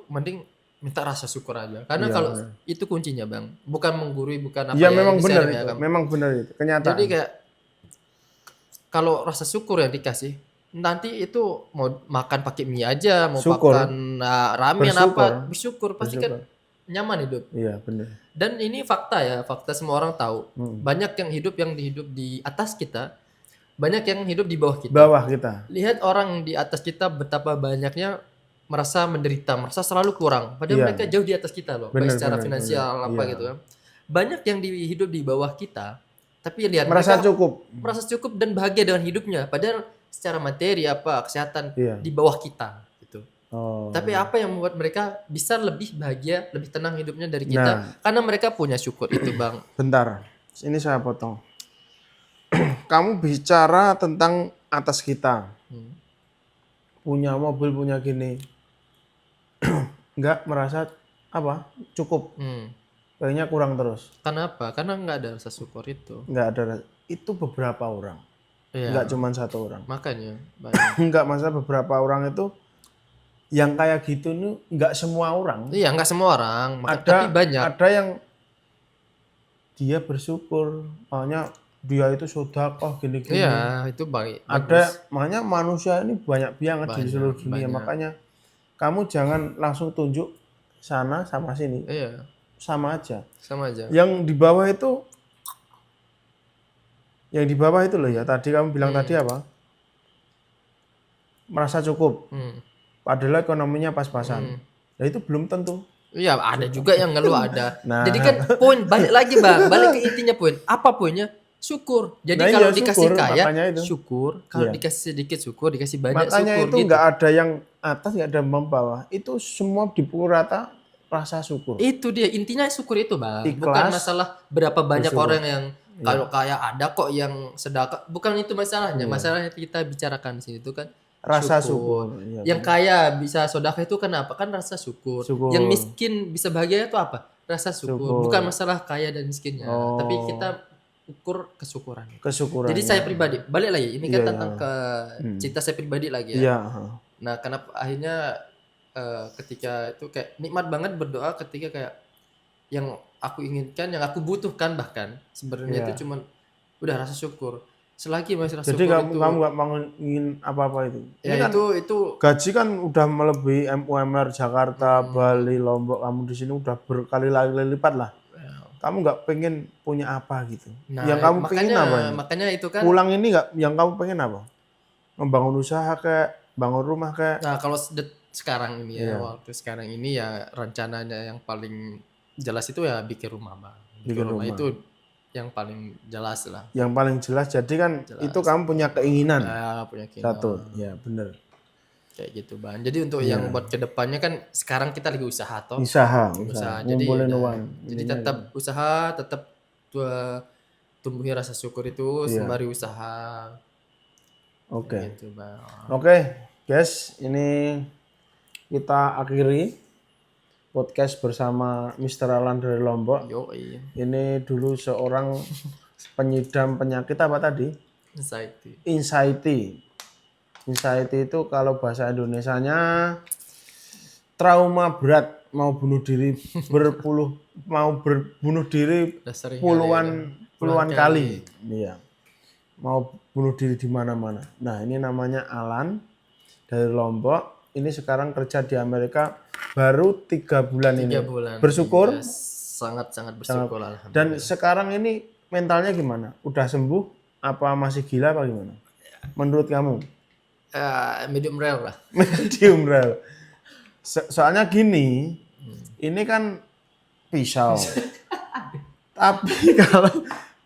mending minta rasa syukur aja. Karena Iya, kalau benar. itu kuncinya bang, bukan menggurui, bukan apa Iya, ya. memang ini benar sharing ya, itu. Kang. Memang benar itu. Kenyataan. Jadi kayak kalau rasa syukur yang dikasih, nanti itu mau makan pakai mie aja, mau Syukur. makan ramen Bersyukur. apa, bersyukur pasti kan nyaman hidup. Iya, benar. Dan ini fakta ya, fakta semua orang tahu. Hmm. Banyak yang hidup di atas kita, banyak yang hidup di bawah kita. Bawah kita. Lihat orang di atas kita betapa banyaknya merasa menderita, merasa selalu kurang. Padahal Iya. mereka jauh di atas kita loh, Benar, baik secara benar, finansial benar. apa Iya. gitu kan. Banyak yang hidup di bawah kita, tapi lihat Merasa mereka cukup. merasa cukup dan bahagia dengan hidupnya. Padahal secara materi apa kesehatan Iya. di bawah kita gitu. Oh. Tapi apa yang membuat mereka bisa lebih bahagia, lebih tenang hidupnya dari kita? Nah. Karena mereka punya syukur itu, Bang. Bentar. Ini saya potong. Kamu bicara tentang atas kita. Punya mobil, punya gini. Enggak merasa apa? Cukup. Kayaknya kurang terus. Kenapa? Karena nggak ada rasa syukur itu. Enggak ada. Itu beberapa orang. Iya. Enggak cuma satu orang. Makanya banyak. Enggak, masa beberapa orang itu yang kayak gitu nih enggak semua orang. Iya, nggak semua orang, Ada tapi banyak. Ada yang dia bersyukur, makanya dia itu sedekah gini-gini. Iya, itu baik. Ada, makanya manusia ini banyak banget di seluruh dunia. banyak. Makanya kamu jangan langsung tunjuk sana sama sini, Iya, sama aja. sama aja. Yang di bawah itu loh ya. Tadi kamu bilang tadi apa? Merasa cukup. Padahal ekonominya pas-pasan. Ya itu belum tentu. Iya, ada juga yang ngeluh ada. Nah. Jadi kan poin balik lagi bang, balik ke intinya poin. Apa poinnya? Syukur. Jadi Nah, kalau iya, dikasih syukur, kaya, makanya itu. syukur. Kalau Iya. dikasih sedikit syukur, dikasih banyak Makanya syukur itu gitu. nggak ada yang atas, nggak ada yang bawah. Itu semua dipukul rata rasa syukur. Itu dia intinya syukur itu bang. Ikhlas, Bukan masalah berapa banyak bersyukur. orang yang kalau kaya ada kok yang sedekah. Bukan itu masalahnya. Masalahnya kita bicarakan sih itu kan. Rasa syukur. Iya, Yang kaya bisa sedekah itu kenapa? Kan rasa syukur. Syukur. Yang miskin bisa bahagia itu apa? Rasa syukur. Bukan masalah kaya dan miskinnya. Tapi kita ukur kesyukuran. Kesyukuran. Jadi saya pribadi balik lagi. Ini kan Iya, tentang ke cerita saya pribadi lagi ya. Iya. Nah, kenapa akhirnya ketika itu kayak nikmat banget berdoa ketika kayak yang aku inginkan, yang aku butuhkan bahkan sebenarnya Iya. itu cuman udah rasa syukur. Selagi masih rasa Jadi syukur kamu itu nggak ingin apa-apa itu. ya Ini kan itu gaji kan udah melebihi UMR Jakarta, Bali, Lombok. Kamu di sini udah berkali-kali lipat lah. Kamu nggak pengen punya apa gitu. nah, yang kamu pengen apa ini? makanya itu kan. Pulang ini nggak, yang kamu pengen apa? Membangun usaha kayak, bangun rumah kayak. Nah, kalau sekarang ini ya, waktu sekarang ini ya rencananya yang paling jelas itu ya bikin rumah bang. Bikin rumah itu yang paling jelas lah. Yang paling jelas, jadi kan itu kamu punya keinginan. Punya keinginan. Satu, ya bener. Kayak gitu bang. Jadi untuk yang buat kedepannya kan sekarang kita lagi usaha toh. Usaha. Jadi Ngumpulin uang. Jadi tetap usaha, tetap tumbuhi rasa syukur itu sembari usaha. Oke. Gitu bang. Oke, guys, ini kita akhiri podcast bersama Mr. Alan dari Lombok. Yoi. Ini dulu seorang penyidam penyakit apa tadi? Anxiety. Anxiety itu kalau bahasa Indonesianya trauma berat, mau bunuh diri berbunuh diri puluhan kali. Iya. Mau bunuh diri di mana-mana. Nah, ini namanya Alan dari Lombok. Ini sekarang kerja di Amerika baru 3 bulan ini. 3 bulan. Bersyukur? Ya, sangat bersyukur alhamdulillah. Dan sekarang ini mentalnya gimana? Udah sembuh? Apa masih gila apa gimana? Menurut kamu? Medium rare lah. Medium rare. Soalnya gini, ini kan pisau. Tapi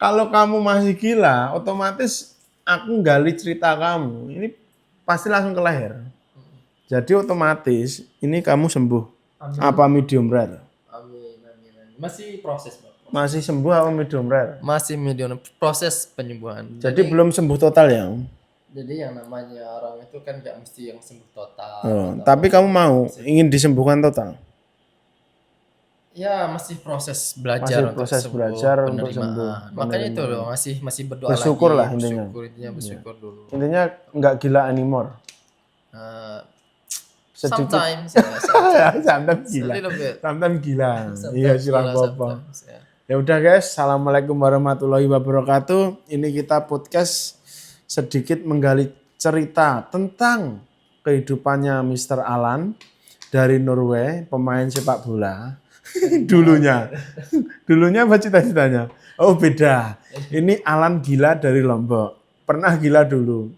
kalau kamu masih gila, otomatis aku gali cerita kamu. Ini pasti langsung ke leher. Jadi otomatis ini kamu sembuh. Amin. Apa medium rare? Amin. Masih proses, Bang. Masih sembuh apa medium rare? Masih medium proses penyembuhan. Jadi belum sembuh total ya? Jadi yang namanya orang itu kan nggak mesti yang sembuh total. Tapi kamu mau ingin disembuhkan total? Ya masih proses belajar untuk sembuh. Makanya itu loh masih berdoa bersyukur lagi. Lah intinya. Bersyukur dulu. Intinya nggak gila anymore. Sometimes gila. Sometimes gila. Iya silang apa. Ya udah guys, assalamualaikum warahmatullahi wabarakatuh. Ini kita podcast sedikit menggali cerita tentang kehidupannya Mr. Alan dari Norway, pemain sepak bola. Dulunya apa cita-citanya? Oh beda. Ini Alan gila dari Lombok. Pernah gila dulu.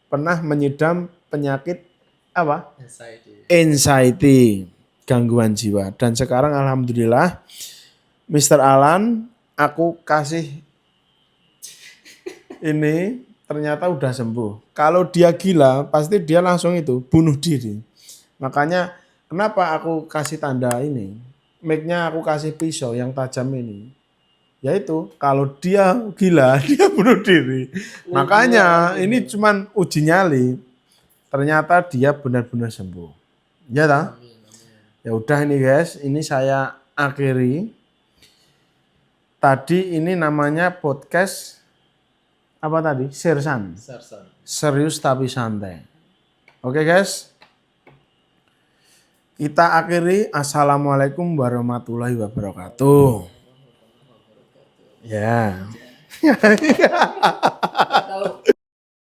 Pernah menyidam penyakit apa? Anxiety, gangguan jiwa. Dan sekarang alhamdulillah Mr. Alan aku kasih ini ternyata udah sembuh. Kalau dia gila pasti dia langsung itu bunuh diri. Makanya kenapa aku kasih tanda ini? Mic-nya aku kasih pisau yang tajam ini. Yaitu kalau dia gila dia bunuh diri. Makanya ini cuman uji nyali. Ternyata dia benar-benar sembuh. Ya tak? Ya udah ini guys, ini saya akhiri. Tadi ini namanya podcast apa tadi? Sersan. Serius tapi santai. Oke guys. Kita akhiri. Assalamualaikum warahmatullahi wabarakatuh. Ya.